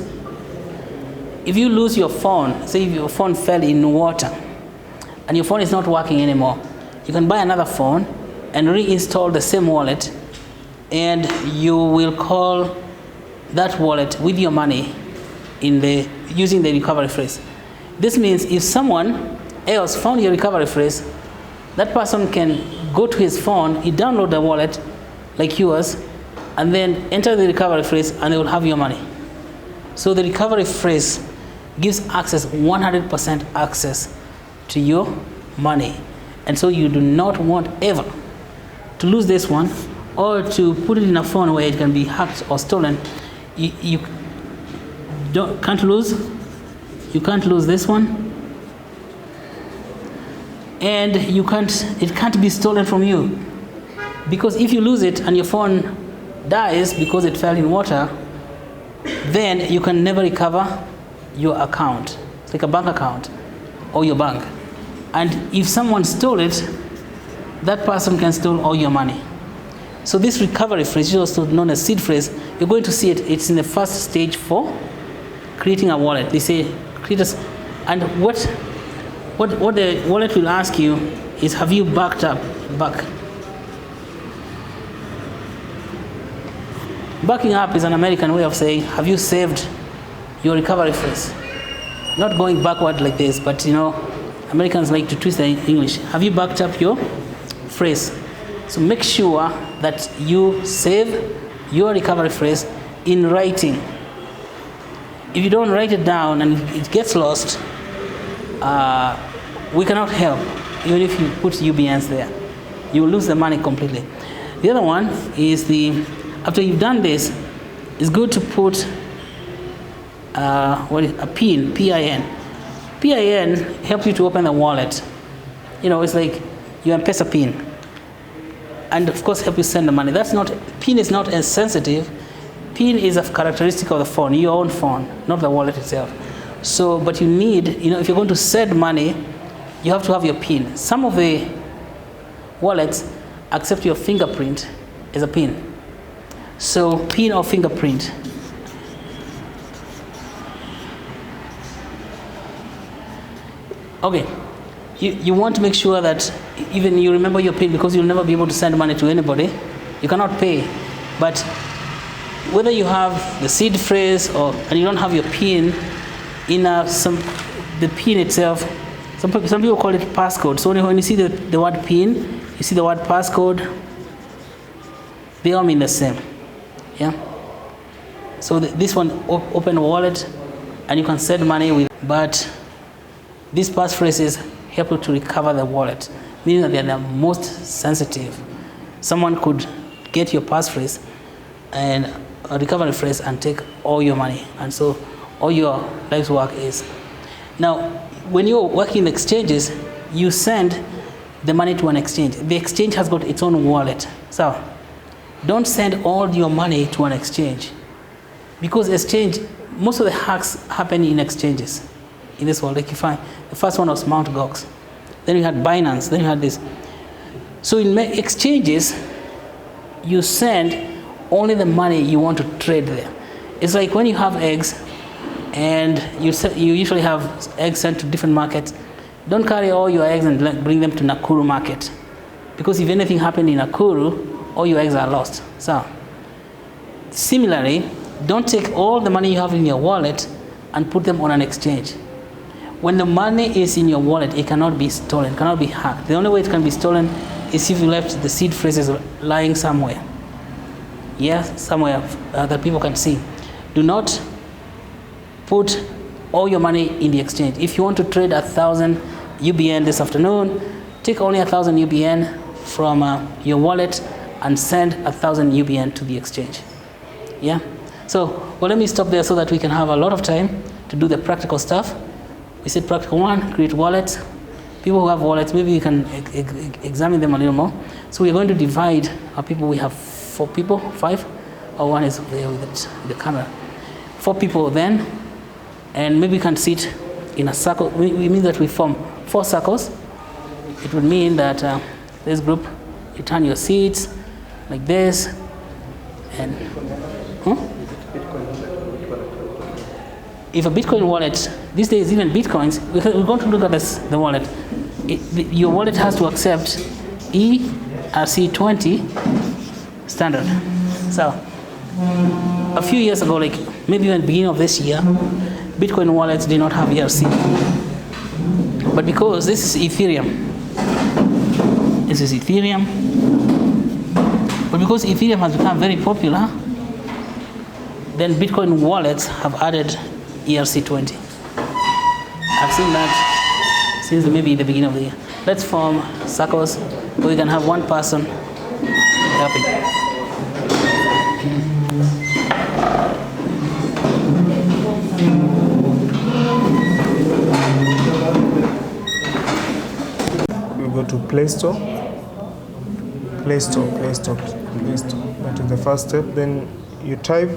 S3: if you lose your phone, say if your phone fell in water, and your phone is not working anymore, you can buy another phone and reinstall the same wallet, and you will call that wallet with your money using the recovery phrase. This means if someone else found your recovery phrase, that person can go to his phone, he download the wallet like yours, and then enter the recovery phrase, and they will have your money. So the recovery phrase gives access, 100% access to your money. And so you do not want ever to lose this one, or to put it in a phone where it can be hacked or stolen. You can't lose this one, and it can't be stolen from you, because if you lose it and your phone dies because it fell in water, then you can never recover your account. It's like a bank account or your bank, and if someone stole it, that person can steal all your money. So this recovery phrase is also known as seed phrase. You're going to see it. It's in the first stage for creating a wallet. They say create a, and what the wallet will ask you is, have you backed up? Backing up is an American way of saying, have you saved your recovery phrase? Not going backward like this, but Americans like to twist the English. Have you backed up your phrase? So make sure that you save your recovery phrase in writing. If you don't write it down and it gets lost, we cannot help. Even if you put UBNs there, you will lose the money completely. The other one is after you've done this, it's good to put a PIN, PIN. PIN helps you to open the wallet. It's like your M-Pesa PIN. And of course help you send the money. PIN is not as sensitive. PIN is a characteristic of the phone, your own phone, not the wallet itself. So, but you need, if you're going to send money, you have to have your PIN. Some of the wallets accept your fingerprint as a PIN. So PIN or fingerprint. Okay, you want to make sure that even you remember your PIN, because you'll never be able to send money to anybody. You cannot pay. But whether you have the seed phrase and you don't have your PIN in the PIN itself, some people call it passcode. So when you see the word PIN, you see the word passcode. They all mean the same. Yeah. So this one, open a wallet, and you can send money with. But these passphrases help you to recover the wallet, meaning that they are the most sensitive. Someone could get your passphrase and a recovery phrase and take all your money, and so all your life's work is. Now, when you're working in exchanges, you send the money to an exchange. The exchange has got its own wallet. So don't send all your money to an exchange, because exchange, most of the hacks happen in exchanges in this world. Like you find the first one was Mt. Gox, then you had Binance, then you had this. So in exchanges, you send only the money you want to trade there. It's like when you have eggs, and you usually have eggs sent to different markets. Don't carry all your eggs and bring them to Nakuru market, because if anything happened in Nakuru, all your eggs are lost. So similarly, don't take all the money you have in your wallet and put them on an exchange. When the money is in your wallet, it cannot be stolen, cannot be hacked. The only way it can be stolen is if you left the seed phrases lying somewhere. Yeah, somewhere that people can see. Do not put all your money in the exchange. If you want to trade 1,000 UBN this afternoon, take only 1,000 UBN from your wallet and send 1,000 UBN to the exchange. Yeah? So, well, let me stop there so that we can have a lot of time to do the practical stuff. We said practical one, create wallets. People who have wallets, maybe you can examine them a little more. So we're going to divide our people. We have 4 people, 5, or one is there with the camera. 4 people then, and maybe we can sit in a circle. We mean that we form 4 circles. It would mean that this group, you turn your seats like this, and if a Bitcoin wallet, these days even Bitcoins, we're going to look at the wallet. Your wallet has to accept ERC20 standard. So a few years ago, like maybe even beginning of this year, Bitcoin wallets did not have ERC. But because this is Ethereum, but because Ethereum has become very popular, then Bitcoin wallets have added ERC20. I've seen that since maybe the beginning of the year. Let's form circles where we can have one person helping.
S5: We go to Play Store. That is the first step. Then you type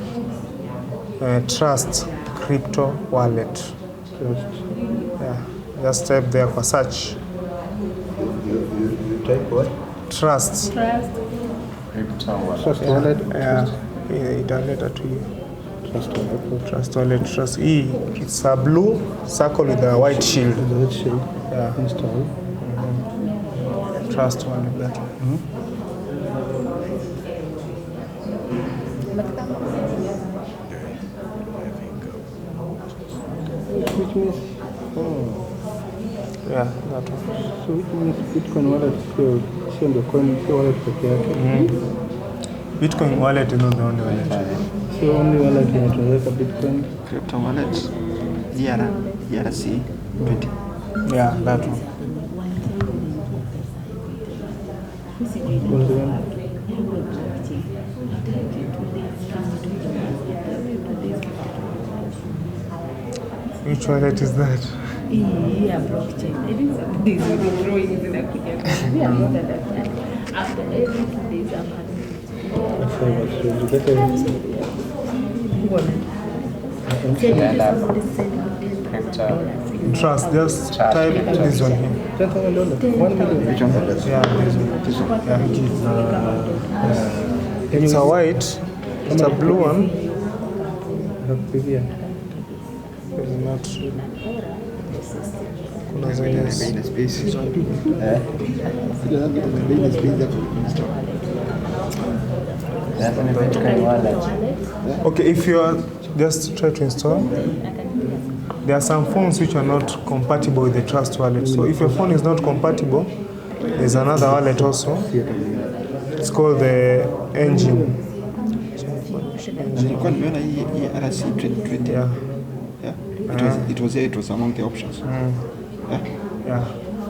S5: Trust Crypto Wallet. Yeah, just type there for search.
S2: You type what?
S5: Trust.
S2: Crypto wallet.
S5: Trust wallet. Yeah, it later to you. Trust wallet. Trust E. It's a blue circle with a white shield. Yeah.
S2: Install.
S5: Trust wallet. That.
S7: Which means,
S5: Yeah, that one.
S7: so which means Bitcoin wallet sio ndio coin wallet peke yake.
S5: Bitcoin wallet is not the only wallet.
S7: So only wallet inatoweka Bitcoin.
S8: Crypto wallet, ERC20.
S5: Yeah, that one.
S7: Was the one.
S5: Which wallet is that?
S9: Yeah, blockchain. I think these will be drawings in a quick. We are more than that. After every 2 days, I'm
S5: Trust, just type this one here.
S7: $1 million.
S8: Which one is
S5: Yeah, this one. Yeah, it's a white, it's a blue one. It's not. Kuna zenye Okay, if you are just try to install, there are some phones which are not compatible with the Trust wallet. So if your phone is not compatible, there's another wallet also.
S7: It's called the engine.
S2: Nilikuwa nimeona hii RC 2020.
S7: Yeah.
S2: Yeah. It was among the options. Yeah.
S7: Yeah.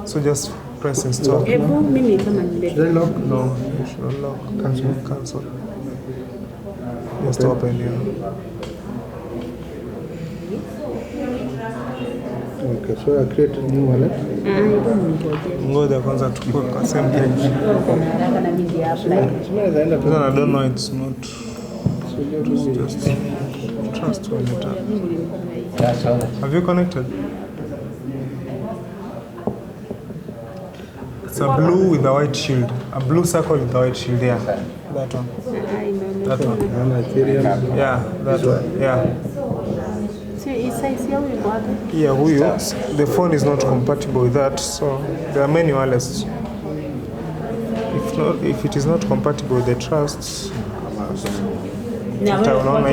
S7: So just press install.
S9: Hebu mimi kama nime
S7: Should I lock? No. You should lock. Cancel. Just open here.
S5: Okay, so I create a new wallet.
S7: Ngoja kwanza tukue kwa same page.
S9: haraka na mimi ndio apply.
S7: Because I don't know, it's not. Just trust when you tap.
S4: That's all.
S7: Have you connected? It's a blue with a white shield. A blue circle with a white shield, yeah. That one. That one. Yeah, that one. Yeah. Yeah, huyu, the phone is not compatible with that, so there are many wallets. If it is not compatible with the trusts, unaona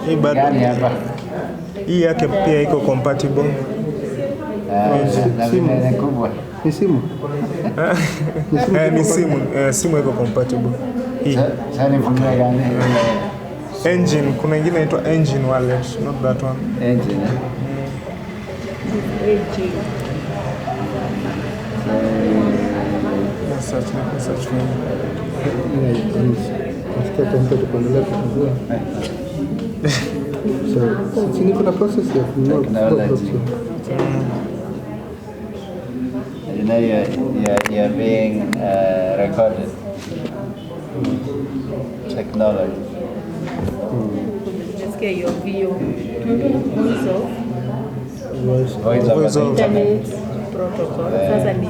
S7: hii bado hii yake pia iko compatible.
S5: Ni simu?
S7: Ni simu iko compatible. Hii engine, kuna ingine inaitwa engine wallet, not that one.
S4: Engine.
S7: Search for it.
S5: So, sini kuna process ya kununua
S4: Technology. You know you're being recorded. Technology.
S9: Let's get your view.
S4: Voice over
S9: Internet protocol. Sasa ni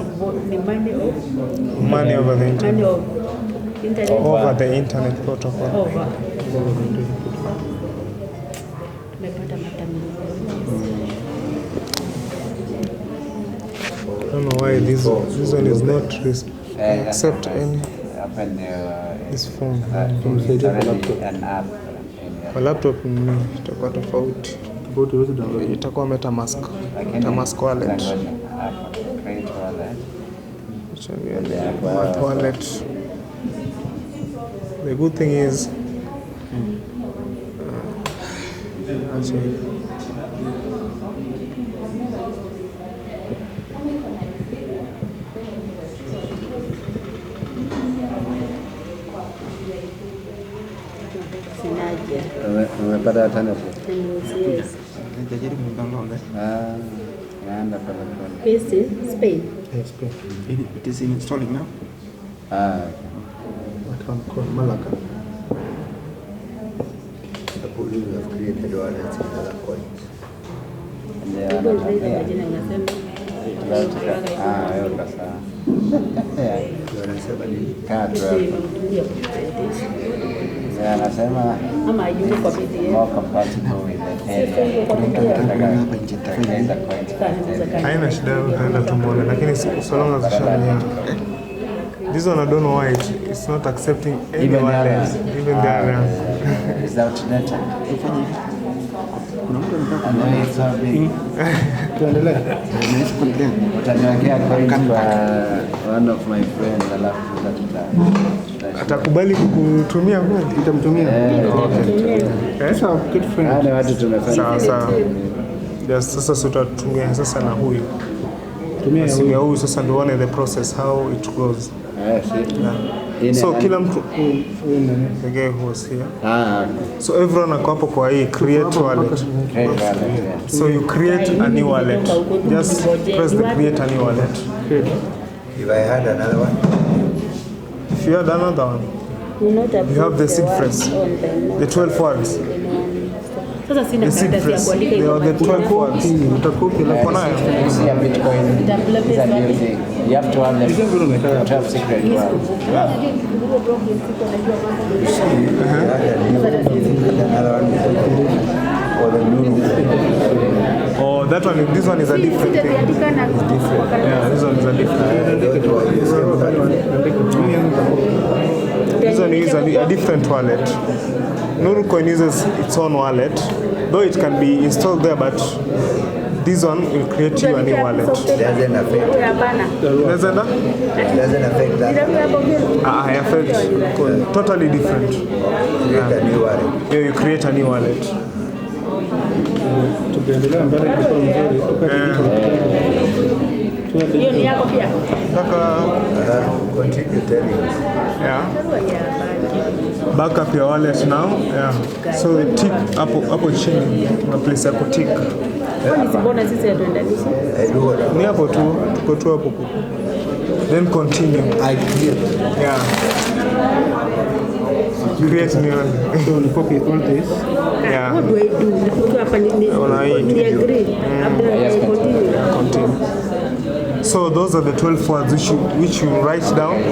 S7: Money over the internet.
S9: money of internet
S7: Over the internet protocol.
S9: over. Nimepata matamshi.
S7: I don't know why this one is not accept any this phone.
S4: already an app.
S7: Kwa laptop itakuwa tofauti. Itakuwa MetaMask. MetaMask wallet.
S4: Create wallet.
S7: Wallet. The good thing is
S4: Umepata alternative?
S9: Yes.
S2: Nitajaribu kudownload.
S4: Naenda pale pale.
S9: Paste Spain.
S7: yes, good.
S2: It is installing now.
S5: What one called Malaka.
S8: The police have created wallets in other coins.
S9: Google Drive majina unasema.
S4: Wewe ukasa.
S8: Wanasema nini?
S9: Ndio presentation.
S4: Anasema
S9: Ama yuko kwa PDF.
S4: more compatible with the area.
S7: Haina shida, utaenda tumuone, lakini so long as ushaelewa. This one I don't know why it's not accepting any
S4: Even
S7: wallet, even the area.
S4: Is outdated.
S2: Kuna mtu anataka
S4: And then it's so big.
S5: Tuendelee.
S2: nice content.
S4: Utaniwekea coins kwa one of my friends alafu
S7: Atakubali kukutumia kweli?
S5: Nitamtumia.
S7: Sasa
S5: Good friend.
S4: wale watu tumefanya.
S7: sawa. Yes, sasa tutatumia sasa na huyu.
S5: Tumia ya
S7: Simu ya huyu sasa ndio one the process how it goes. So kila mtu the guy who was here. So everyone ako hapo kwa hii create wallet. So you create a new wallet. Just press the create a new wallet.
S8: If I had another one,
S7: If you had another one, you have the seed phrase, the 12 words.
S9: Sasa sina
S7: The seed
S9: karatasi ya
S7: phrase,
S9: kuandika
S7: they
S9: hiyo.
S7: are the 12 words. Utakopi la kona
S4: You have to have the 12 secret words.
S8: if I had another one, or the new.
S7: Oh, that one, this one is a different thing. Yeah, this one is a different This one is a different wallet. Nuru Coin uses its own wallet, though it can be installed there, but This one will create you a new wallet.
S8: Doesn't affect.
S7: Doesn't
S8: Doesn't affect that.
S7: I affect totally different.
S8: Create a new wallet.
S7: Yeah, you create a new wallet.
S8: Continue telling us.
S7: Yeah. Back up your wallet now. Yeah. So we tick hapo chini. Na place hapo tick. Ni hapo tu, tuko tu hapo. Then continue.
S8: I create.
S7: Yeah. Create new one.
S5: So you copy all this.
S7: Yeah.
S9: What do I do? We agree. After I continue.
S7: So those are the 12 words which you write down.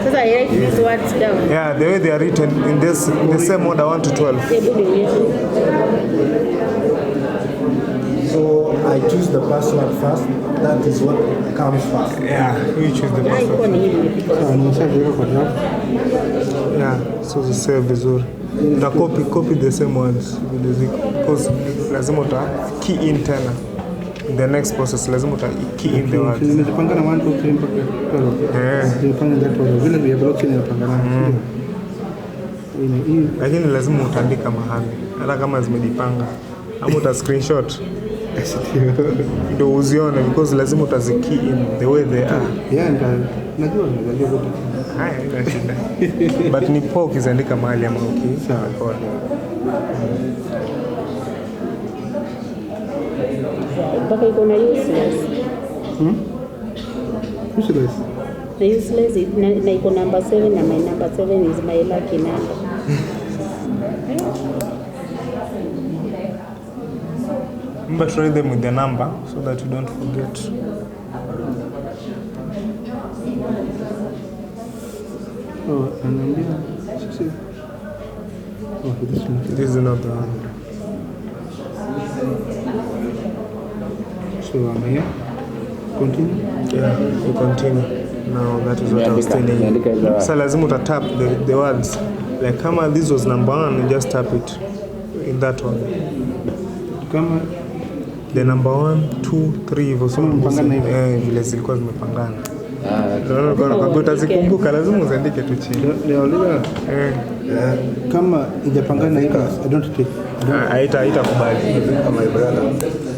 S9: So I write these words down.
S7: Yeah, the way they are written in the same order, 1 to 12.
S8: So I choose the password first. That is what comes first.
S7: Yeah, you choose the password. Yeah, so the save vizuri. Na copy the same ones because lazima uta key in tena. In the next process lazima uta key in the words.
S5: Nimepanga na 1 2 3 mpaka 12. Nimepanga that order. Vile vile blockchain inapangana.
S7: Lakini lazima utaandika mahali. Hata kama zimejipanga. Ama uta screenshot. Ndio uzione because lazima utaziki in the way they are.
S5: Yeah, najua good.
S7: Haya, ina shida. But ni poa ukiziandika mahali ama
S5: Sawa.
S9: Mpaka iko na useless.
S5: Useless.
S9: The useless na iko number 7 na my number 7 is my lucky number.
S7: But write them with the number so that you don't forget.
S5: Oh, anaambia sisi. Oh,
S7: This is not the one.
S5: So I'm here. Continue.
S7: Yeah, you continue. Now that is what I was telling you. So lazima uta tap the words. Like kama this was number 1, you just tap it in that one.
S5: Kama
S7: the number 1, 2, 3 hivyo so vile zilikuwa zimepangana. Kwa utazikumbuka lazima uziandike tu chini.
S5: Leo kama ijapangana hivi I don't take.
S7: Haitakubali.
S8: My brother.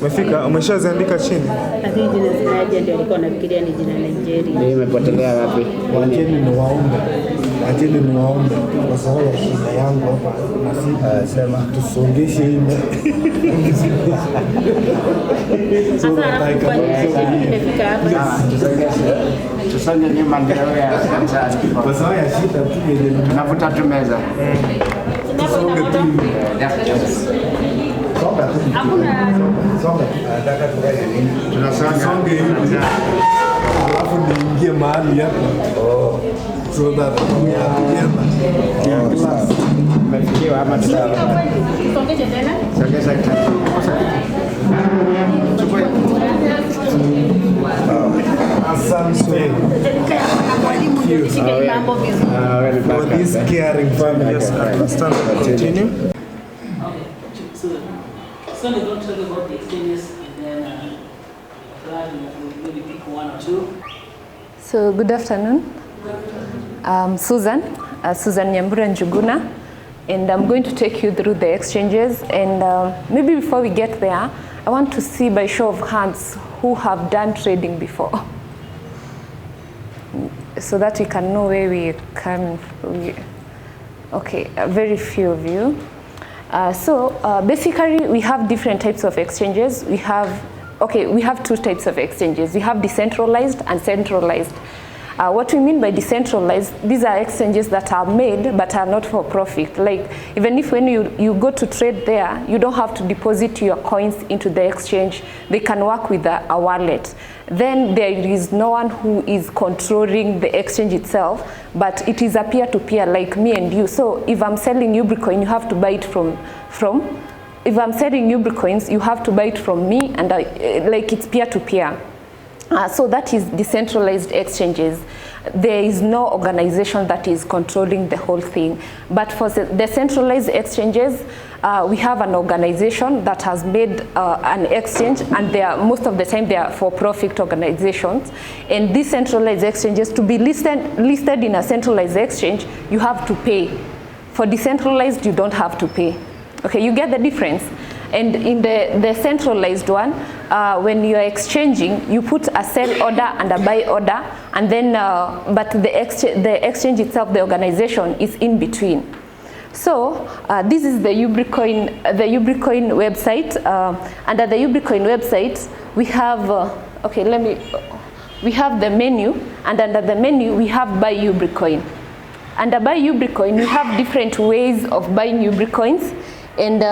S7: Umefika umeshaziandika chini?
S9: Hadi jina zinaje ndio alikuwa anafikiria ni jina Nigeria.
S4: Mimi nimepotelea wapi?
S8: Wacheni ni waombe. Kwa sababu ya shida yangu hapa na sema tusongeshe hii.
S9: Sasa nimefika hapa.
S4: Tusonge nyuma ndio ya sasa.
S8: Kwa sababu ya shida tu yenye
S4: Tunavuta tu meza.
S8: tusonge tu. Nataka tufanye nini? Tunasonge hivi. Alafu niingie mahali hapa. So that we are together.
S4: Tumefikiwa ama tutaona.
S9: Songesha tena.
S4: Sogeza kitu.
S8: Asante. For this caring family.
S7: Yes, I understand. Continue.
S3: So only going to talk about the exchanges and then Brad will maybe pick 1 or 2.
S10: So good afternoon. Susan Nyambura Njuguna, and I'm going to take you through the exchanges. And maybe before we get there, I want to see by show of hands who have done trading before, so that we can know where we come from. Okay, very few of you. Basically, we have different types of exchanges. We have 2 types of exchanges. We have decentralized and centralized. What we mean by decentralized, these are exchanges that are made but are not for profit. Like, even if when you go to trade there, you don't have to deposit your coins into the exchange. They can work with a wallet. Then there is no one who is controlling the exchange itself, but it is a peer-to-peer like me and you. So if I'm selling Ubrica, you have to buy it from if I'm selling Ubricoins, you have to buy it from me, and like it's peer-to-peer. So that is decentralized exchanges. There is no organization that is controlling the whole thing. But for the centralized exchanges, we have an organization that has made an exchange, and most of the time they are for-profit organizations. And these centralized exchanges, to be listed in a centralized exchange, you have to pay. For decentralized, you don't have to pay. Okay, you get the difference? And in the centralized one, when you are exchanging, you put a sell order and a buy order, and then, but the exchange itself, the organization, is in between. So this is the Ubricoin website. Under the Ubricoin website, we have, we have the menu, and under the menu, we have buy Ubricoin. Under buy Ubricoin, we have different ways of buying Ubricoins, and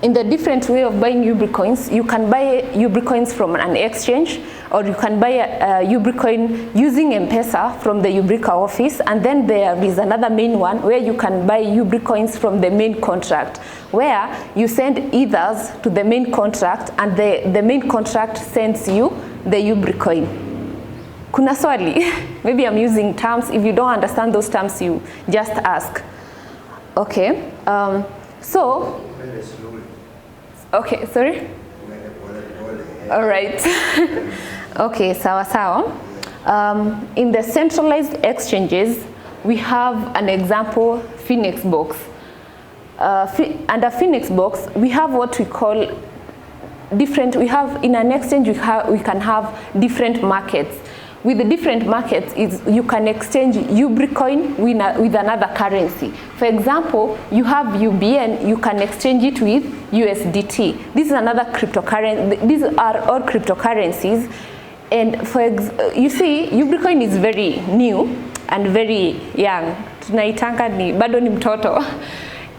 S10: in the different way of buying Ubricoins, you can buy Ubricoins from an exchange, or you can buy a Ubricoin using M-Pesa from the Ubrica office, and then there is another main one where you can buy Ubricoins from the main contract, where you send ethers to the main contract, and the main contract sends you the Ubricoin. Kuna swali? Maybe I'm using terms. If you don't understand those terms, you just ask. Okay. Okay, sorry? All right. Okay, sawa. In the centralized exchanges, we have an example, Phoenix Box. Under Phoenix Box, we have what we call in an exchange, we can have different markets. With the different markets, you can exchange Ubricoin with another currency. For example, you have UBN, you can exchange it with USDT. This is another cryptocurrency. These are all cryptocurrencies. And you see, Ubricoin is very new and very young. Tunaitanga ni bado ni mtoto.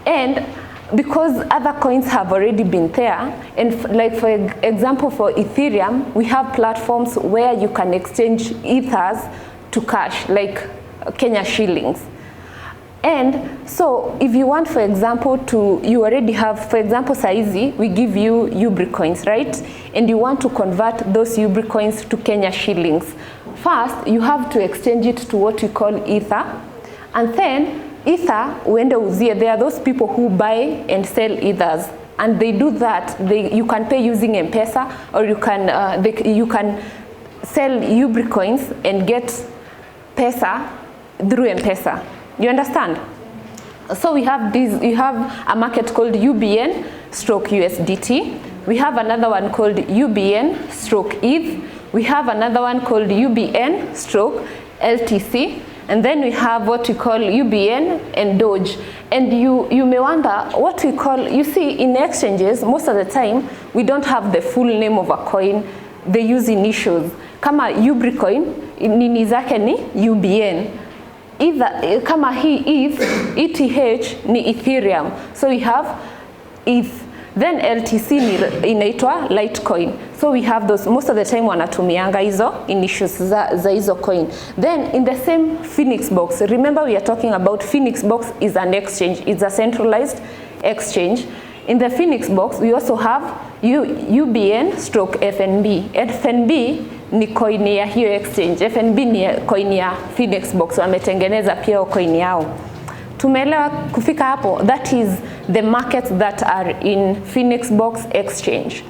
S10: And because other coins have already been there, and like for example for Ethereum, we have platforms where you can exchange ethers to cash, like Kenya shillings. And so if you want, for example, you already have, for example, saizi, we give you Ubricoins, right? And you want to convert those Ubricoins to Kenya shillings. First, you have to exchange it to what we call Ether, and then Ether, there are those people who buy and sell ethers, and they do that. You can pay using M-Pesa, or you can sell Ubricoins and get Pesa through M-Pesa. You understand? So we have you have a market called UBN stroke USDT. We have another one called UBN stroke ETH. We have another one called UBN stroke LTC. And then we have what we call UBN and Doge. And you may wonder what we call, you see, in exchanges, most of the time, we don't have the full name of a coin. They use initials. Kama Ubricoin, nini zake ni UBN. Kama hii ETH ni Ethereum. So we have ETH. Then LTC inaitwa Litecoin. So we have those, most of the time wanatumianga hizo initials za hizo coin. Then in the same Phoenix Box, remember we are talking about Phoenix Box is an exchange, it's a centralized exchange. In the Phoenix Box, we also have UBN stroke FNB. FNB ni coin ya hiyo exchange. FNB ni coin ya Phoenix Box, wametengeneza pia coin yao. Tumeelewa kufika hapo? That is the markets that are in Phoenix Box exchange.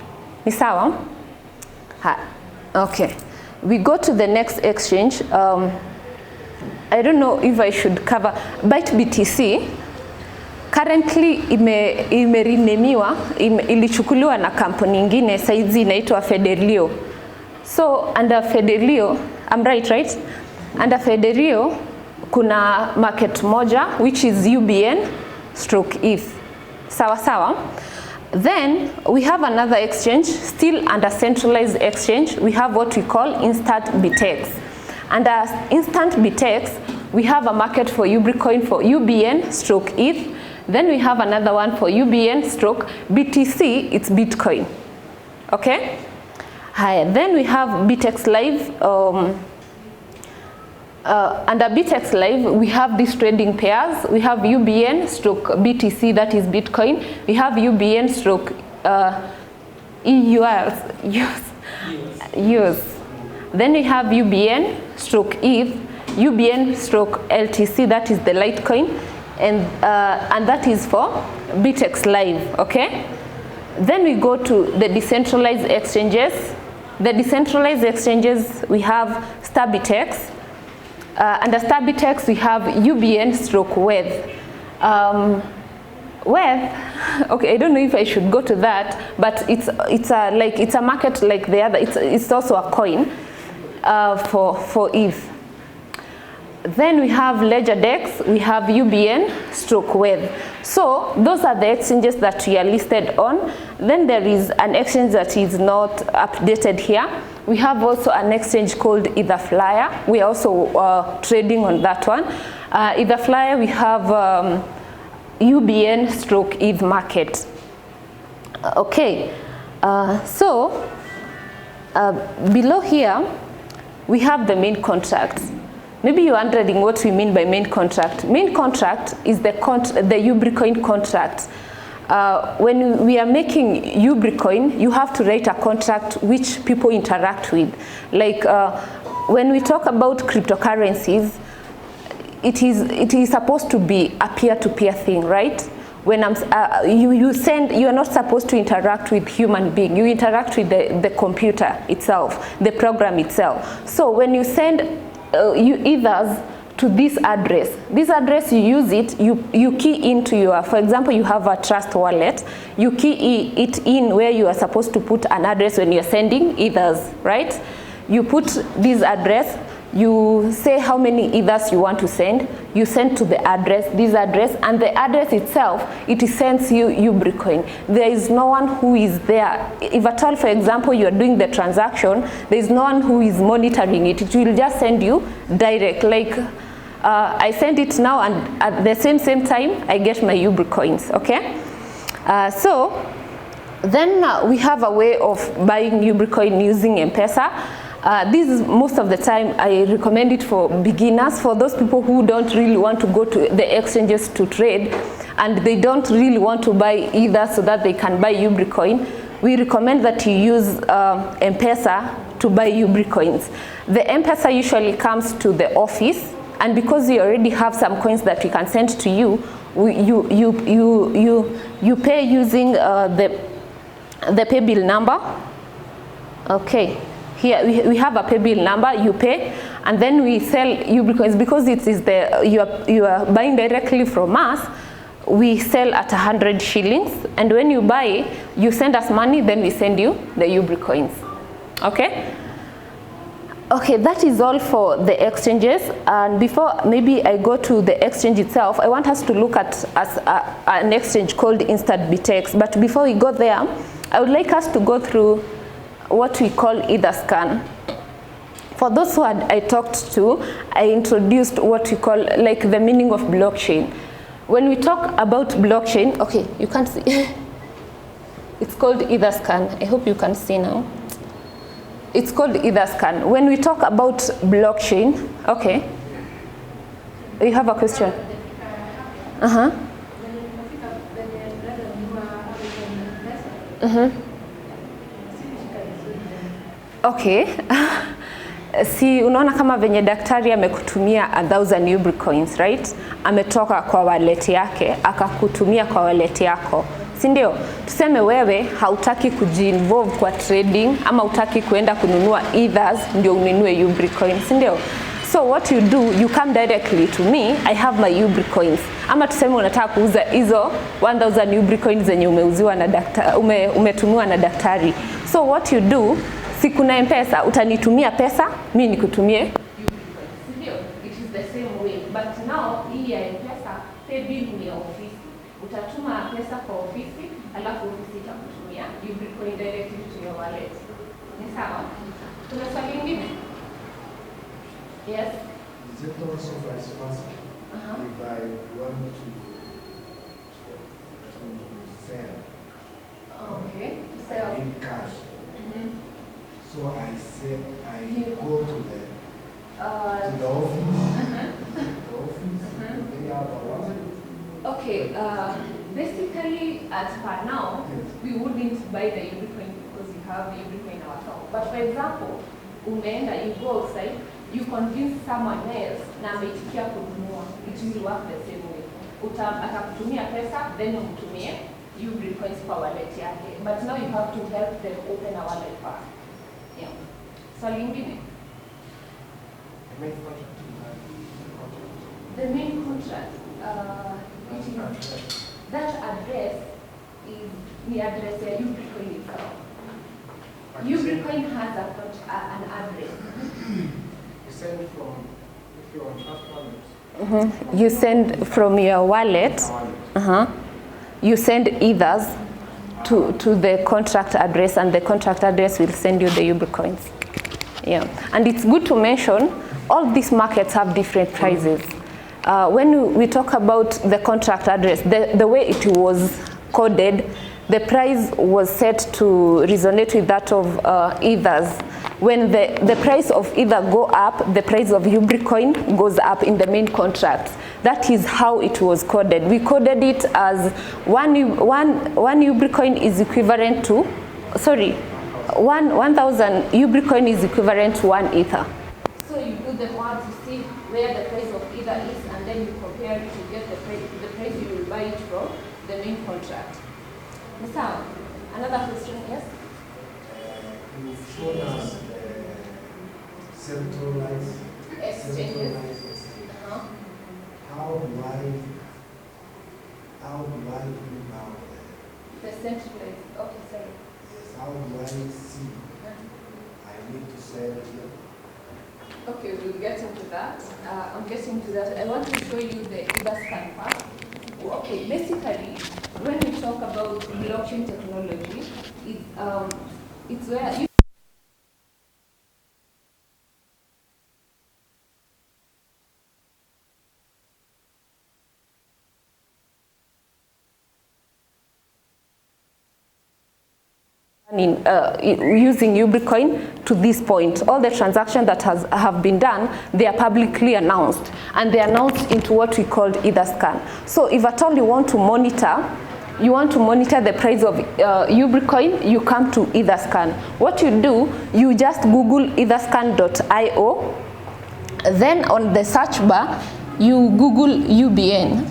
S10: Ni sawa? Okay. We go to the next exchange. I don't know if I should cover Byte BTC. Currently imerenemiwa, ilichukuliwa na kampuni nyingine saizi inaitwa Federlio. So under Federlio, I'm right? Under Federlio kuna market moja which is UBN stroke ETH. Sawa. Then we have another exchange still under centralized exchange. We have what we call Instant BTX. Under Instant BTX, we have a market for Ubricoin for UBN stroke ETH. Then we have another one for UBN stroke BTC, it's Bitcoin. Okay? Then we have BTX Live. Under BTX Live, we have these trading pairs. We have UBN stroke BTC, that is Bitcoin. We have UBN stroke EUS. Then we have UBN stroke ETH, UBN stroke LTC, that is the Litecoin. and that is for BTEX Live, okay? Then we go to the decentralized exchanges. The decentralized exchanges, we have StarBTEX. Under StarBTEX, we have UBN stroke WETH. WETH, okay, I don't know if I should go to that, but it's a market like the other. It's also a coin for ETH. Then we have LedgerDex, we have UBN stroke WETH. So those are the exchanges that we are listed on. Then there is an exchange that is not updated here. We have also an exchange called Etherflyer. We are also trading on that one. Etherflyer, we have UBN stroke ETH market. Okay, below here, we have the main contracts. Maybe you're wondering what we mean by main contract. Main contract is the Ubricoin contract. When we are making Ubricoin, you have to write a contract which people interact with. Like when we talk about cryptocurrencies, it is supposed to be a peer-to-peer thing, right? When you are not supposed to interact with human being. You interact with the computer itself, the program itself. So when you send ethers to this address you use it, you key into your, for example, you have a trust wallet, you key it in where you are supposed to put an address when you're sending ethers, right? You put this address, you say how many ethers you want to send, you send to the address, this address, and the address itself, it sends you Ubricoin. There is no one who is there. If at all, for example, you are doing the transaction, there is no one who is monitoring it. It will just send you direct, like I send it now, and at the same time, I get my Ubricoins, okay? So then we have a way of buying Ubricoin using M-Pesa. This is most of the time I recommend it for beginners, for those people who don't really want to go to the exchanges to trade and they don't really want to buy either so that they can buy Ubricoin. We recommend that you use M-Pesa to buy Ubricoins. The M-Pesa usually comes to the office, and because we already have some coins that we can send to you, you pay using the pay bill number. Okay. Here we have a pay bill number, you pay, and then we sell Ubricoins because it is you are buying directly from us. We sell at 100 shillings, and when you buy, you send us money, then we send you the Ubricoins. Okay? Okay, that is all for the exchanges. And before maybe I go to the exchange itself, I want us to look at an exchange called InstantBTEX. But before we go there, I would like us to go through what we call Etherscan. For those who I talked to, I introduced what we call like the meaning of blockchain. When we talk about blockchain, okay, you can't see. It's called Etherscan. I hope you can see now. It's called Etherscan. When we talk about blockchain, okay. You have a question? Uh-huh. Uh-huh. Okay. Si unaona kama venye daktari amekutumia 1000 Ubricoins, right? Ametoka kwa wallet yake, akakutumia kwa wallet yako. Si ndio? Tuseme wewe hautaki kujiinvolve kwa trading ama hutaki kuenda kununua ethers ndio ununue Ubricoins, si ndio? So what you do, you come directly to me, I have my Ubricoins. Ama tuseme unataka kuuza hizo 1000 Ubricoins zenye umeuziwa na daktari, umetumiwa na daktari. So what you do, siku na M-Pesa utanitumia pesa, mimi nikutumie Ubricoins. Ndio, it is the same way. But now hii ya M-Pesa pay bill ni ya ofisi. Utatuma pesa kwa ofisi, alafu ofisi itakutumia Ubricoin directly to your wallet. Ni sawa? Kuna swali lingine? Yes.
S8: Is it also vice versa? If I want to sell,
S10: Okay. Sell.
S8: in cash. So I say I go to the office. The office. They have a wallet.
S10: Okay. Basically, as per now, we wouldn't buy the Ubricoin because you have Ubricoin in our account. But for example, umeenda, you go outside, you convince someone else na ameitikia kununua, it will work the same way. atakutumia pesa, then umtumie Ubricoins kwa wallet yake. But now you have to help them open a wallet first. Yeah. Swali lingine? The main contract, that address is the address ya Ubricoin itself. Ubricoin has an address.
S5: You send from, if you're on trust wallet.
S10: You send from your wallet. You send ethers to the contract address, and the contract address will send you the Ubricoins. Yeah, and it's good to mention all these markets have different prices. When we talk about the contract address, the way it was coded, the price was set to resonate with that of ethers. When the price of ether go up, the price of Ubricoin goes up in the main contract. That is how it was coded. We coded it as one Ubricoin is equivalent to, 1,000 Ubricoin is equivalent to 1 ether. So you do the math to see where the price of ether is, and then you compare it to get the price you will buy it from the main contract. Mr. Another question, yes?
S8: You've shown us centralized
S10: Exchanges.
S8: How do I do now?
S10: The centralized, okay, sorry.
S8: Yes, how do I see? I need to sell here.
S10: Okay, we'll get into that. I'm getting to that. I want to show you the EtherScan part. Okay, basically, when we talk about blockchain technology, it's where you using Ubricoin to this point. All the transactions that have been done, they are publicly announced, and they are announced into what we call EtherScan. So if at all you want to monitor the price of Ubricoin, you come to EtherScan. What you do, you just Google etherscan.io, then on the search bar, you Google UBN.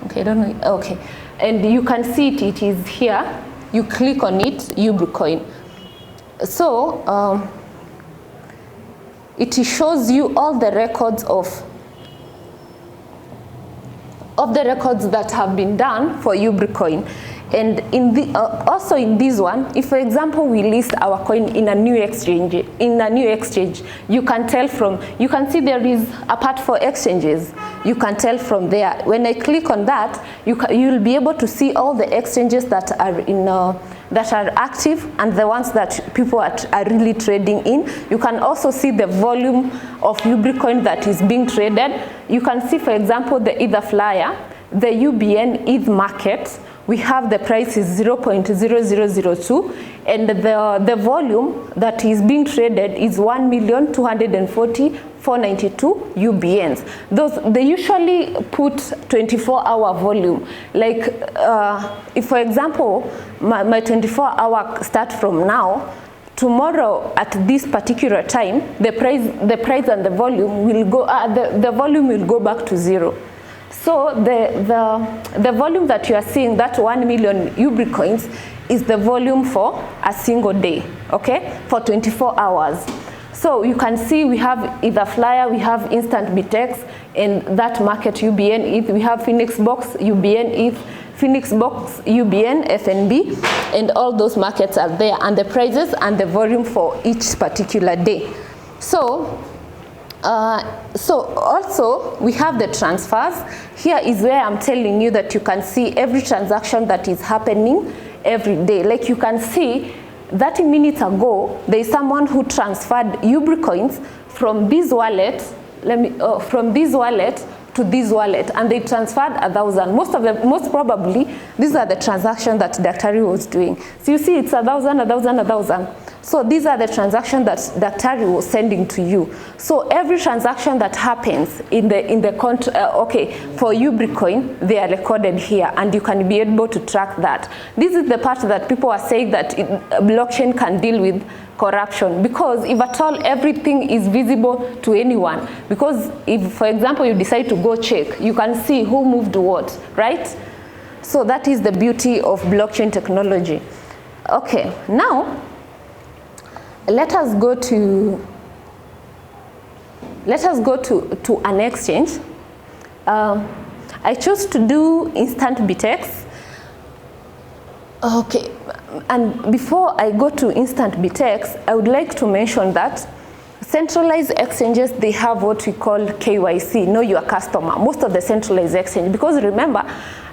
S10: Okay, I don't know, okay. And you can see it is here. You click on it, Ubricoin. So it shows you all the records of the records that have been done for Ubricoin. And also in this one, if for example we list our coin in a new exchange, you can see there is a part for exchanges. You can tell from there. When I click on that, you'll be able to see all the exchanges that are active and the ones that people are really trading in. You can also see the volume of Ubricoin that is being traded. You can see, for example, the Ether Flyer, the UBN ETH market. We have the price is 0.0002, and the volume that is being traded is 1,240,492 UBNs. They usually put 24-hour volume. Like if, for example, my 24-hour start from now, tomorrow at this particular time, the price and the volume will go. The volume will go back to zero. So the volume that you are seeing, that 1 million Ubricoins, is the volume for a single day, okay, for 24 hours. So you can see we have Ether Flyer, we have Instant BTX, and that market UBN ETH, we have Phoenix Box UBN ETH, Phoenix Box UBN FNB, and all those markets are there, and the prices and the volume for each particular day. So also we have the transfers. Here is where I'm telling you that you can see every transaction that is happening every day. Like you can see 30 minutes ago, there is someone who transferred Ubricoins from this wallet, from this wallet to this wallet, and they transferred 1,000. Most probably, these are the transactions that Daktari was doing. So you see, it's 1,000, 1,000, 1,000. So these are the transactions that Daktari was sending to you. So every transaction that happens in the for Ubricoin, they are recorded here, and you can be able to track that. This is the part that people are saying that blockchain can deal with corruption, because if at all everything is visible to anyone, because if, for example, you decide to go check, you can see who moved what, right? So that is the beauty of blockchain technology. Okay, now let us go to an exchange. I chose to do instant BTEX. Okay, and before I go to instant BTEX, I would like to mention that centralized exchanges, they have what we call KYC, know your customer, most of the centralized exchanges, because remember,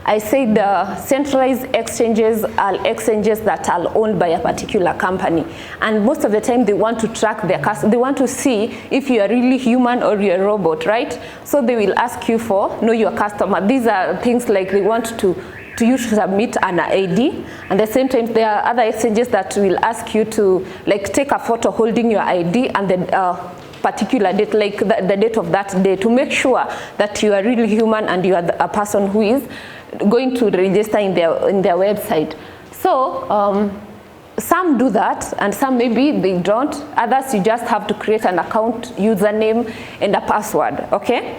S10: I said centralized exchanges are exchanges that are owned by a particular company, and most of the time they want to track their customers. They want to see if you are really human or you're a robot, right? So they will ask you for know your customer. These are things like they want to you to submit an ID, and at the same time there are other exchanges that will ask you to like take a photo holding your ID and the particular date, like the date of that day, to make sure that you are really human and you are a person who is going to register in their website. So some do that and some maybe they don't. Others you just have to create an account, username and a password, okay?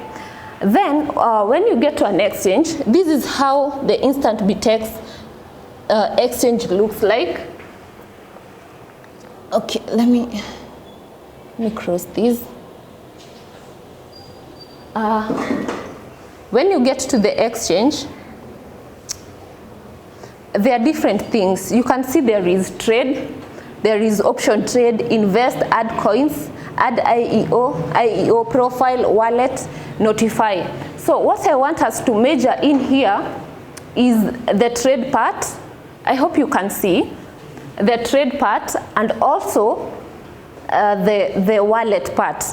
S10: Then when you get to an exchange, this is how the instant BTEX exchange looks like. Okay, let me cross this. When you get to the exchange, there are different things. You can see there is trade, there is option trade, invest, add coins, add IEO profile, wallet, notify. So what I want us to measure in here is the trade part. I hope you can see the trade part and also the wallet part,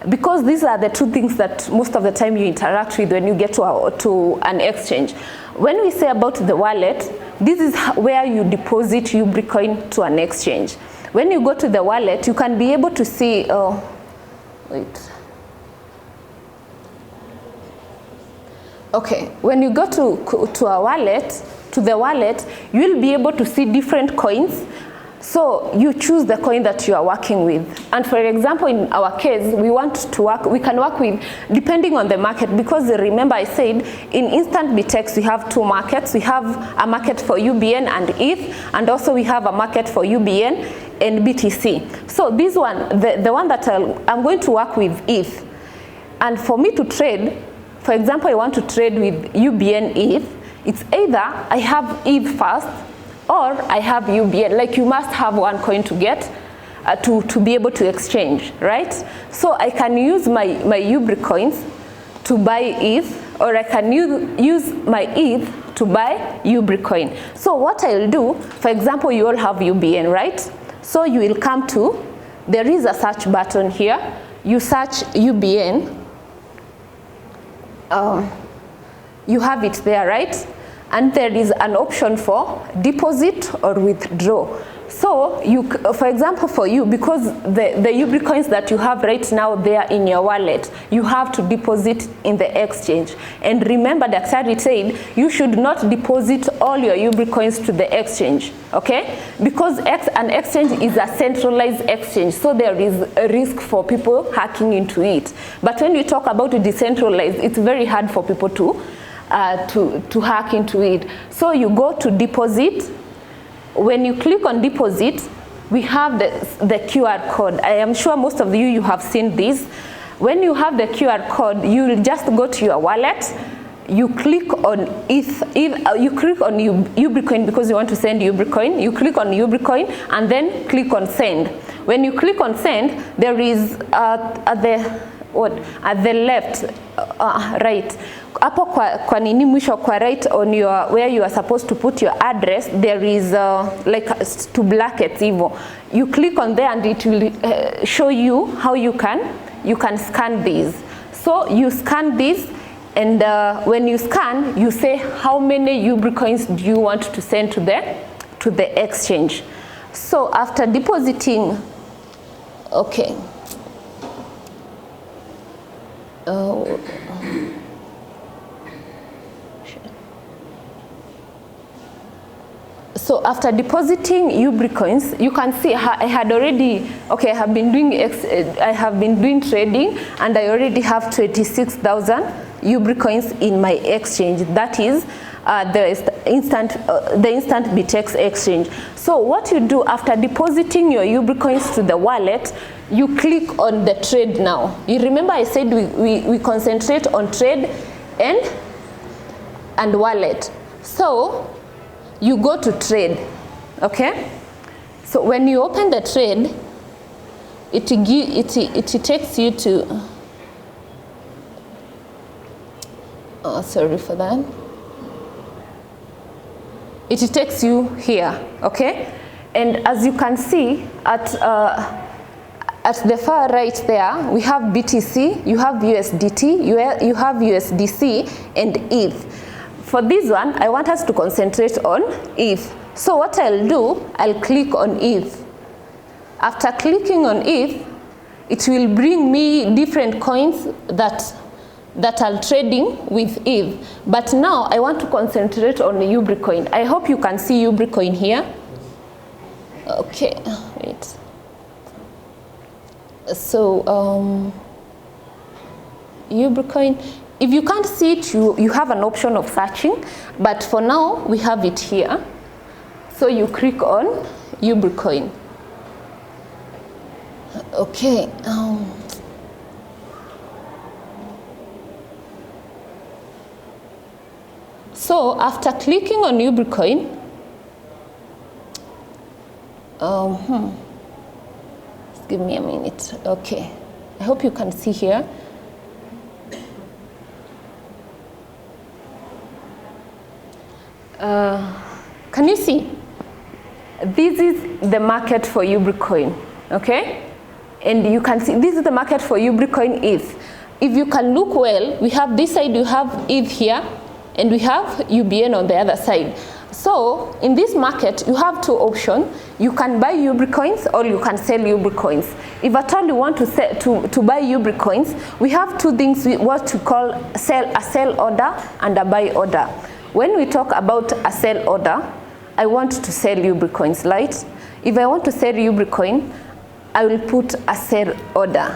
S10: because these are the two things that most of the time you interact with when you get to an exchange. When we say about the wallet, this is where you deposit Ubricoin to an exchange. When you go to the wallet, you can be able to see, okay, when you go to the wallet, you will be able to see different coins. So you choose the coin that you are working with. And for example, in our case, we can work with, depending on the market, because remember I said in instant BTEX we have two markets. We have a market for UBN and ETH, and also we have a market for UBN and BTC. So this one, the one that I'm going to work with ETH. And for me to trade, for example, I want to trade with UBN ETH, it's either I have ETH first or I have UBN. Like you must have one coin to get to be able to exchange, right? So I can use my Ubricoins to buy ETH, or I can use my ETH to buy Ubricoin. So what I'll do, for example, you all have UBN, right? So you will come to, there is a search button here. You search UBN. You have it there, right? And there is an option for deposit or withdraw. So you, for example, for you, because the Ubricoins that you have right now, they are in your wallet, you have to deposit in the exchange. And remember, Daktari said you should not deposit all your Ubricoins to the exchange, okay? Because an exchange is a centralized exchange, so there is a risk for people hacking into it. But when we talk about decentralized, it's very hard for people to hack into it. So you go to deposit. When you click on deposit, we have the QR code. I am sure most of you have seen this. When you have the QR code, you will just go to your wallet. You click on you click on Ubricoin because you want to send Ubricoin. You click on Ubricoin and then click on send. When you click on send, there is at the left, right. Hapo kwa nini mwisho kwa right on your where you are supposed to put your address, there is like two brackets hivyo. You click on there and it will show you how you can scan these. So you scan this, and when you scan, you say how many Ubricoins do you want to send to the exchange. So after depositing, okay. So after depositing Ubricoins, you can see I had already, okay, I have been doing trading, and I already have 26,000 Ubricoins in my exchange. That is the instant BTX exchange. So what you do after depositing your Ubricoins to the wallet, you click on the trade now. You remember I said we concentrate on trade and wallet. So you go to trade, okay? So when you open the trade, it takes you to, oh, sorry for that. It takes you here, okay? And as you can see, at the far right there, we have BTC, you have USDT, you have USDC, and ETH. For this one, I want us to concentrate on ETH. So what I'll do, I'll click on ETH. After clicking on ETH, it will bring me different coins that are trading with ETH. But now I want to concentrate on the Ubricoin. I hope you can see Ubricoin here. Okay, wait. So Ubricoin, if you can't see it, you have an option of searching, but for now we have it here. So you click on Ubricoin. Okay. So after clicking on Ubricoin, just give me a minute. Okay, I hope you can see here. Can you see? This is the market for Ubricoin, okay? And you can see this is the market for Ubricoin ETH. If you can look well, we have this side, you have ETH here, and we have UBN on the other side. So in this market, you have two options. You can buy Ubricoins or you can sell Ubricoins. If at all you want to buy Ubricoins, we have two things, what we call a sell order and a buy order. When we talk about a sell order, I want to sell Ubricoins, right? If I want to sell Ubricoin, I will put a sell order,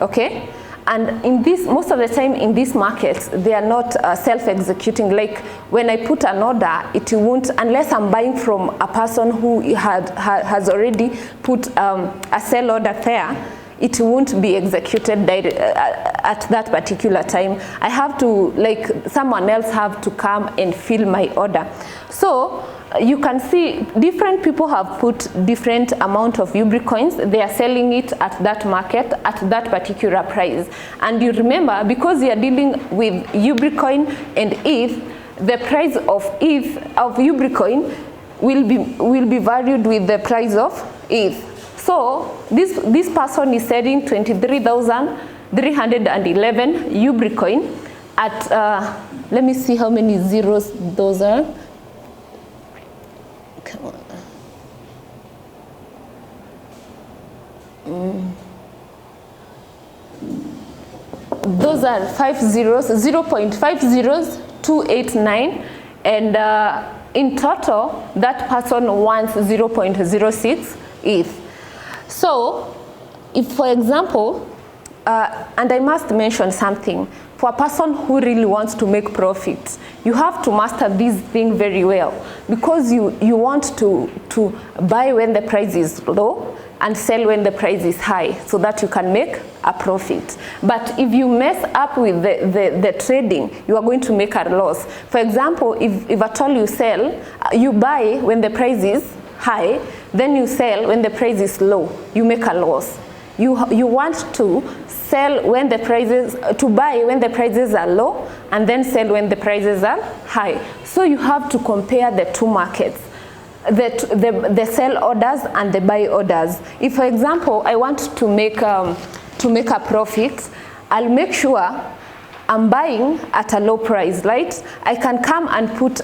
S10: okay? And in this, most of the time in these markets, they are not self-executing. Like when I put an order, it won't, unless I'm buying from a person who has already put a sell order there, it won't be executed at that particular time. I have to, like someone else have to come and fill my order. So you can see different people have put different amount of Ubricoins. They are selling it at that market at that particular price. And you remember, because we are dealing with Ubricoin and ETH, the price of Ubricoin will be valued with the price of ETH. So this person is selling 23,311 Ubricoin at let me see how many zeros those are. Come on. Those are 5 zeros, 0.50289, and in total, that person wants 0.06 ETH. So, if for example, and I must mention something, for a person who really wants to make profits, you have to master this thing very well, because you want to buy when the price is low and sell when the price is high, so that you can make a profit. But if you mess up with the trading, you are going to make a loss. For example, if at all you buy when the price is high, then you sell when the price is low, you make a loss. You want to sell when the prices, to buy when the prices are low, and then sell when the prices are high. So you have to compare the two markets, the sell orders and the buy orders. If, for example, I want to make a profit, I'll make sure I'm buying at a low price, right? I can come and put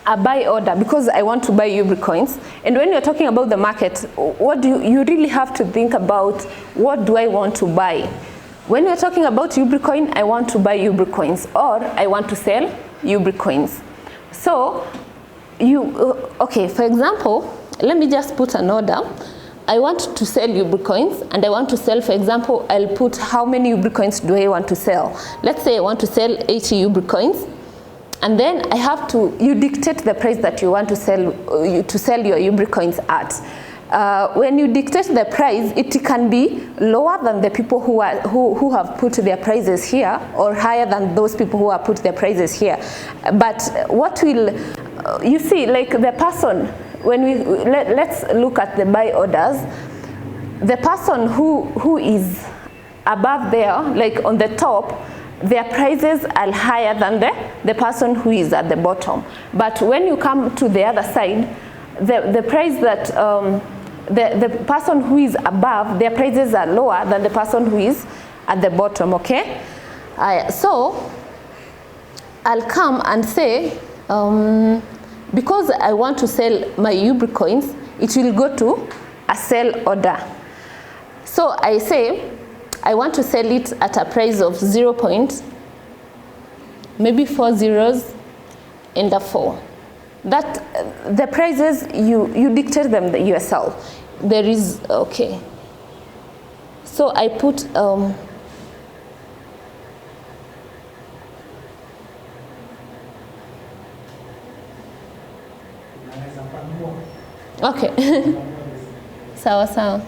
S10: a buy order because I want to buy Ubricoins. And when you're talking about the market, what do you really have to think about? What do I want to buy? When you're talking about Ubricoin, I want to buy Ubricoins, or I want to sell Ubricoins. So okay, for example, let me just put an order. I want to sell Ubricoins, and I want to sell, for example, I'll put how many Ubricoins do I want to sell. Let's say I want to sell 80 Ubricoins, and then I have to, you dictate the price that you want to sell your Ubricoins at. When you dictate the price, it can be lower than the people who have put their prices here, or higher than those people who have put their prices here. But what will, you see, like the person, when let's look at the buy orders, the person who is above there, like on the top, their prices are higher than the person who is at the bottom. But when you come to the other side, the price that the person who is above, their prices are lower than the person who is at the bottom, okay? So I'll come and say, because I want to sell my Ubricoins, it will go to a sell order. So I say, I want to sell it at a price of 0 point, maybe 4 zeros and a 4. That the prices you dictate them yourself. There is, okay. So I put okay. Sawa sawa.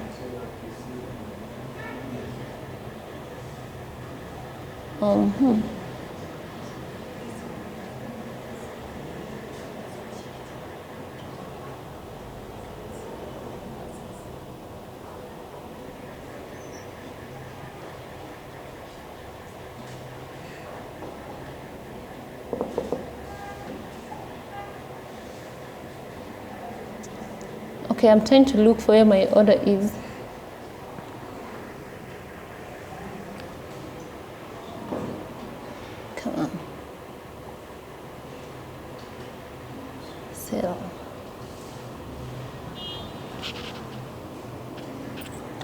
S10: Okay, I'm trying to look for where my order is. Come on. Sell.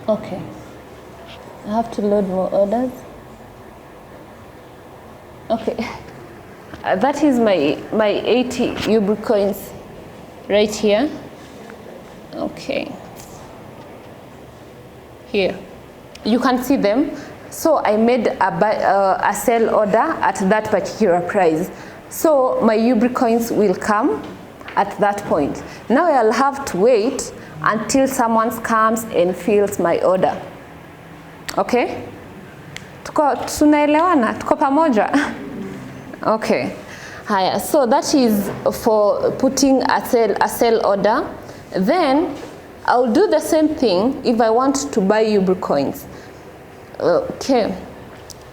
S10: Okay. I have to load more orders. Okay. That is my 80 Ubricoins right here. Okay, here you can see them. So I made a sell order at that particular price. So my Ubricoins will come at that point. Now I'll have to wait until someone comes and fills my order. Okay? Tunaelewana? Tuko pamoja? Okay. Haya, so that is for putting a sell order. Then I'll do the same thing if I want to buy Ubricoins. Okay.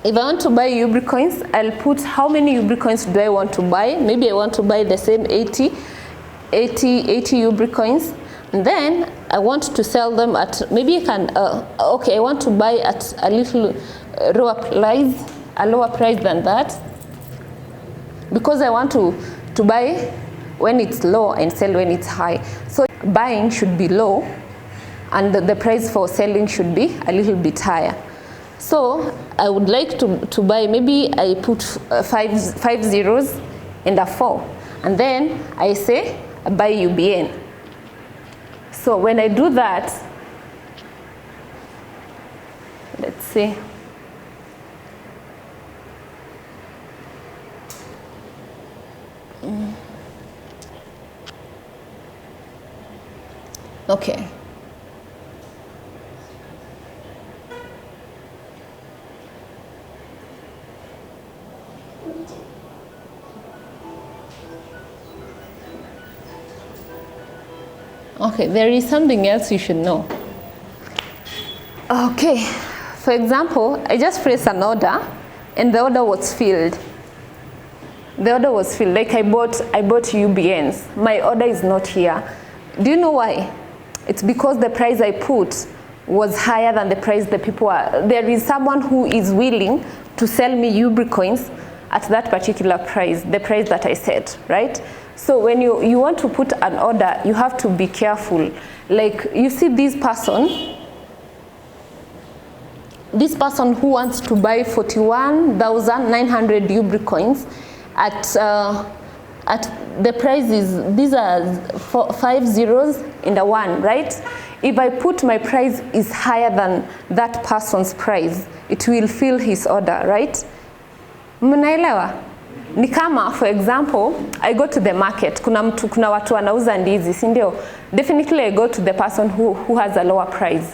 S10: If I want to buy Ubricoins, I'll put how many Ubricoins do I want to buy. Maybe I want to buy the same 80 Ubricoins. And then I want to sell them at, maybe I can, okay, I want to buy at a little lower price than that. Because I want to buy when it's low and sell when it's high. So buying should be low and the price for selling should be a little bit higher. So I would like to buy, maybe I put 5 zeros and a 4. And then I say buy UBN. So when I do that, let's see. Okay. Okay, there is something else you should know. Okay, for example, I just pressed an order and the order was filled. The order was filled, like I bought UBNs. My order is not here. Do you know why? It's because the price I put was higher than the price the people are. There is someone who is willing to sell me Ubricoins at that particular price, the price that I set, right? So when you want to put an order, you have to be careful. Like you see this person who wants to buy 41,900 Ubricoins at at the price is, these are 5 zeros and a 1, right? If I put my price is higher than that person's price, it will fill his order, right? Mnaelewa? Ni kama, for example, I go to the market, kuna watu wanauza ndizi, si ndio? Definitely I go to the person who has a lower price.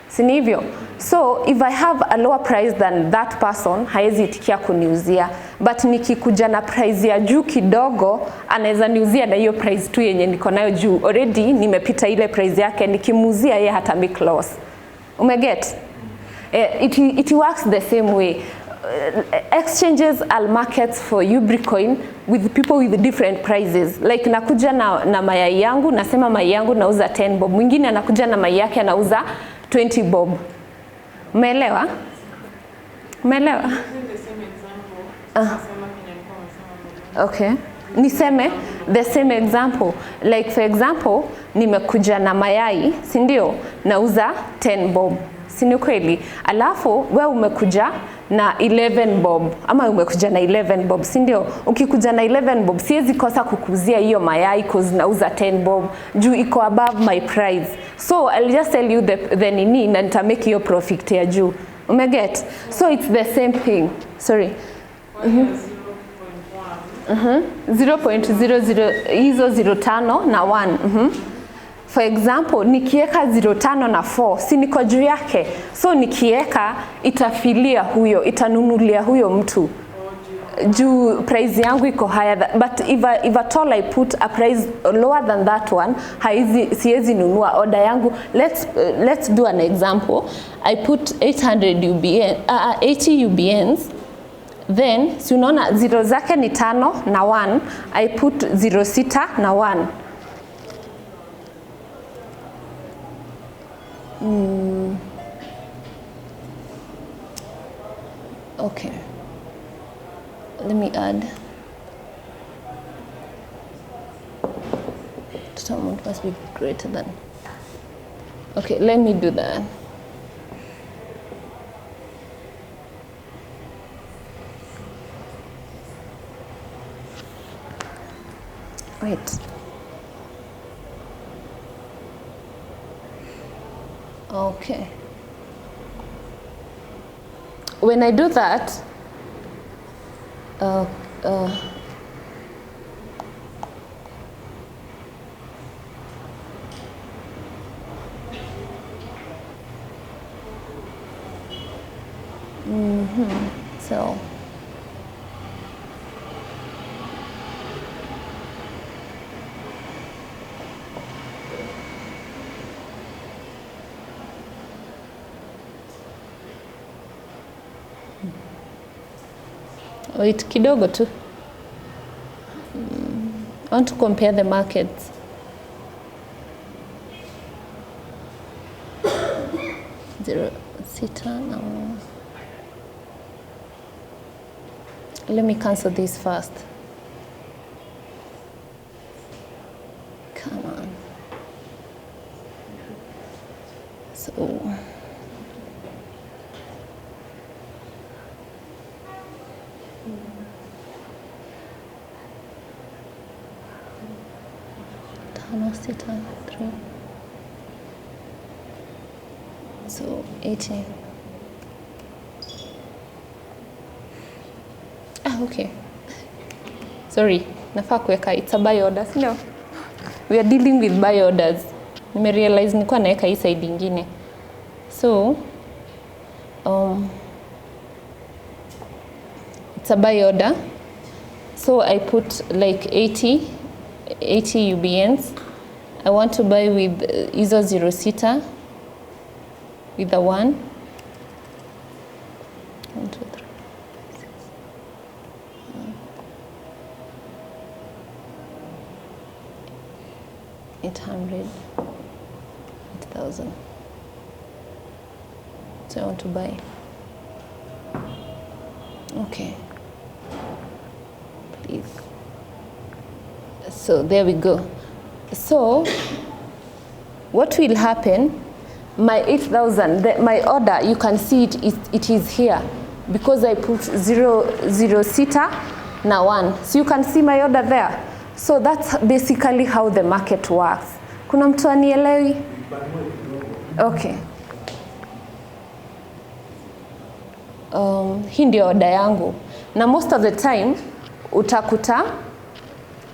S10: Si hivyo? So if I have a lower price than that person, haezi itikia kuniuzia. But nikikuja na price ya juu kidogo, anaweza niuzia na hiyo price tu yenye niko nayo juu. Already nimepita ile price yake, nikimuuzia yeye hata make loss. Umeget? It works the same way. Exchanges are markets for Ubricoin with people with different prices. Like nakuja na mayai yangu, nasema mayai yangu nauza 10 bob. Mwingine anakuja na mayai yake anauza 20 bob. Umeelewa? Umeelewa? Okay. Niseme the same example. Like for example, nimekuja na mayai, si ndio? Nauza 10 bob. Si ni kweli? Alafu wewe umekuja na 11 bob ama umekuja na 11 bob, si ndio? Ukikuja na 11 bob siwezi kosa kukuzia hiyo mayai cause nauza 10 bob juu iko above my price. So I'll just tell you the nini na nita make your profit ya juu. Umeget? So it's the same thing. Sorry. 0.00 hizo 0.5 na 1. For example, nikieka 0.5 na 4, si niko juu yake. So nikieka itafilia huyo, itanunulia huyo mtu. Juu price yangu iko higher but if at all I put a price lower than that one, siwezi nunua order yangu. Let's do an example. I put 800 UBN, 80 UBNs. Then si unaona zero zake ni 5 na 1, I put 0.6 na 1. Okay. Let me add. Total amount must be greater than. Okay, let me do that. Wait. Okay. When I do that, so wait kidogo tu. I want to compare the markets. No. Let me cancel this first. Come on. So theta 3. So 80. Okay. Sorry, nafaa kuweka it's a buy order, no? We are dealing with buy orders. Nimerealize nilikuwa naweka hii side nyingine. So it's a buy order. So I put like 80 UBNs. I want to buy with hizo 0.6 with the 1. 1, 2, 3, 6, 800, 8,000. So I want to buy. Okay. Please. So there we go. So what will happen? My 8,000, my order, you can see it is here because I put 0.6 na 1. So you can see my order there. So that's basically how the market works. Kuna mtu anielewi? Okay. Hii ndio order yangu. Na most of the time utakuta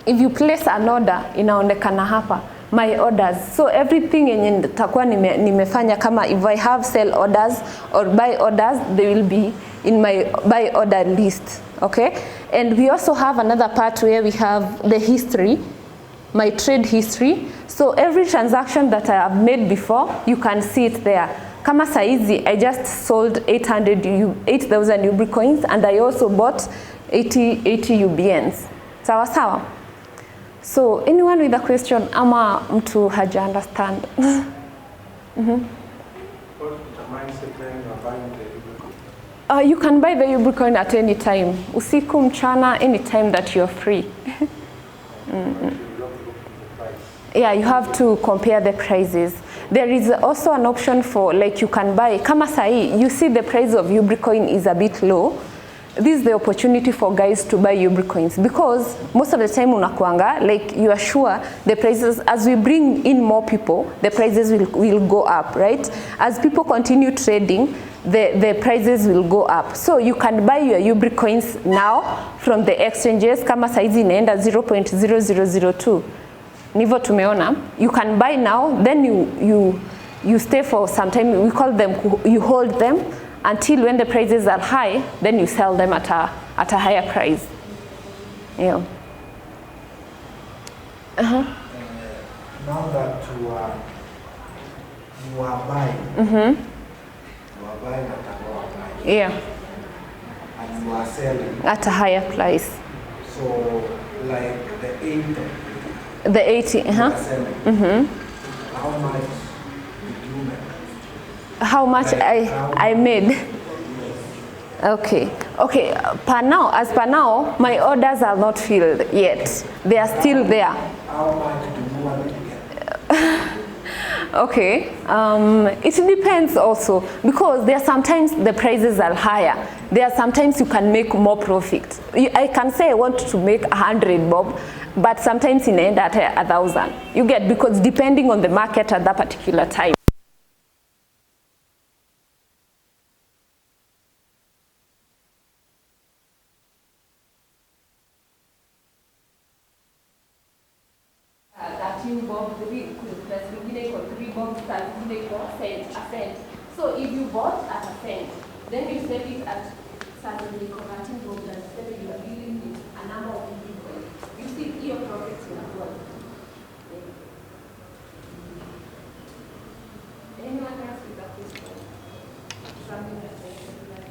S10: if you place an order inaonekana hapa my orders. So everything yenye nitakuwa nimefanya kama if I have sell orders or buy orders, they will be in my buy order list. Okay? And we also have another part where we have the history, my trade history. So every transaction that I have made before, you can see it there. Kama saizi, I just sold 8,000 Ubrica coins and I also bought 80 UBNs. Sawa sawa? So anyone with a question ama mtu haja understand?
S5: What determines the time you are buying the Ubrica?
S10: You can buy the Ubrica coin at any time. Usiku, mchana, any time that you're free. Yeah, you have to compare the prices. There is also an option for like you can buy, kama sahi, you see the price of Ubrica coin is a bit low. This is the opportunity for guys to buy Ubrica coins because most of the time unakuanga, like you are sure the prices, as we bring in more people, the prices will go up, right? As people continue trading, the prices will go up. So you can buy your Ubrica coins now from the exchanges, kama saizi inaenda 0.0002. Nivo tumeona, you can buy now, then you stay for some time, we call them, you hold them until when the prices are high, then you sell them at a higher price. Yeah.
S8: Now that you are buying, you are buying at a lower price.
S10: Yeah.
S8: And you are selling
S10: at a higher price.
S8: So like the 80.
S10: The 80,
S8: How much did you make?
S10: How much I made? Okay. Per now, as per now, my orders are not filled yet. They are still there.
S8: How much do you want to get?
S10: Okay. It depends also because there are sometimes the prices are higher. There are sometimes you can make more profit. I can say I want to make 100 bob, but sometimes in end at 1,000. You get, because depending on the market at that particular time. So if you bought at a cent, then you sell it at suddenly converting gold and sell you are dealing with a number of people. You see your profits in a world. Anyone else with a question? Something that they should learn?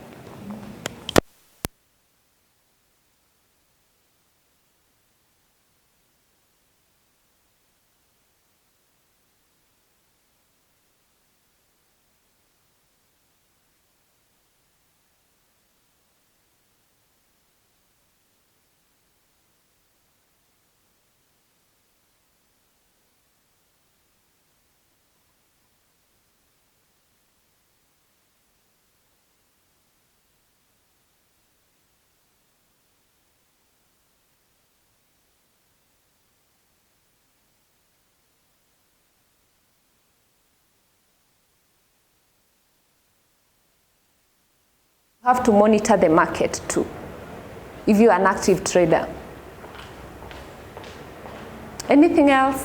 S10: You have to monitor the market too, if you are an active trader. Anything else?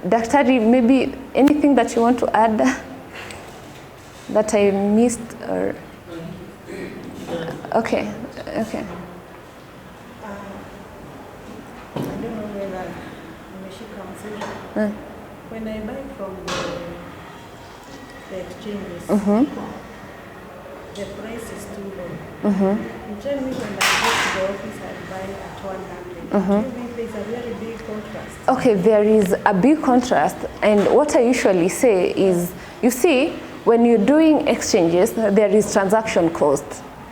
S10: Daktari, maybe anything that you want to add that I missed or? Okay.
S9: I don't know whether when I buy from the exchanges, the price is too low. You tell me when I go to the office I buy at 100. Do you think there's a very big contrast?
S10: Okay, there is a big contrast, and what I usually say is, you see, when you're doing exchanges, there is transaction cost.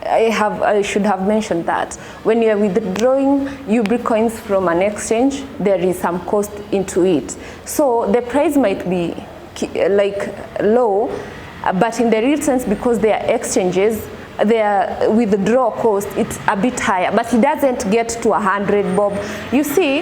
S10: I should have mentioned that. When you're withdrawing Ubrica coins from an exchange, there is some cost into it. So the price might be like low, but in the real sense, because they are exchanges, their withdrawal cost, it's a bit higher, but it doesn't get to 100 bob. You see,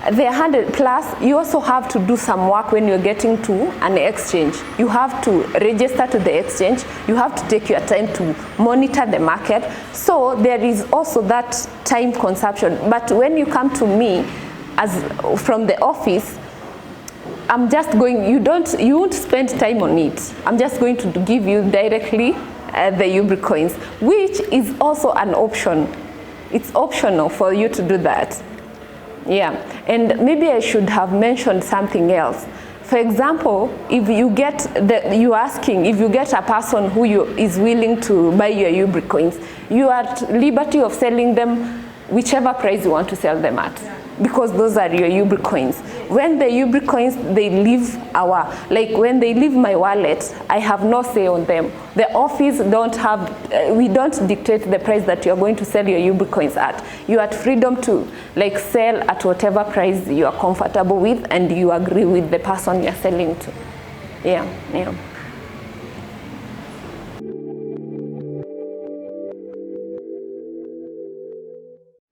S10: the 100 plus, you also have to do some work when you're getting to an exchange. You have to register to the exchange, you have to take your time to monitor the market. So there is also that time consumption. But when you come to me as from the office, I'm just going, you won't spend time on it. I'm just going to give you directly the Ubrica coins, which is also an option. It's optional for you to do that. Yeah, and maybe I should have mentioned something else. For example, if you get you're asking if you get a person who is willing to buy your Ubrica coins, you are at liberty of selling them whichever price you want to sell them at, because those are your Ubrica coins. When the Ubrica coins, they leave when they leave my wallet, I have no say on them. The office don't have, we don't dictate the price that you're going to sell your Ubrica coins at. You are at freedom to sell at whatever price you are comfortable with and you agree with the person you're selling to. Yeah.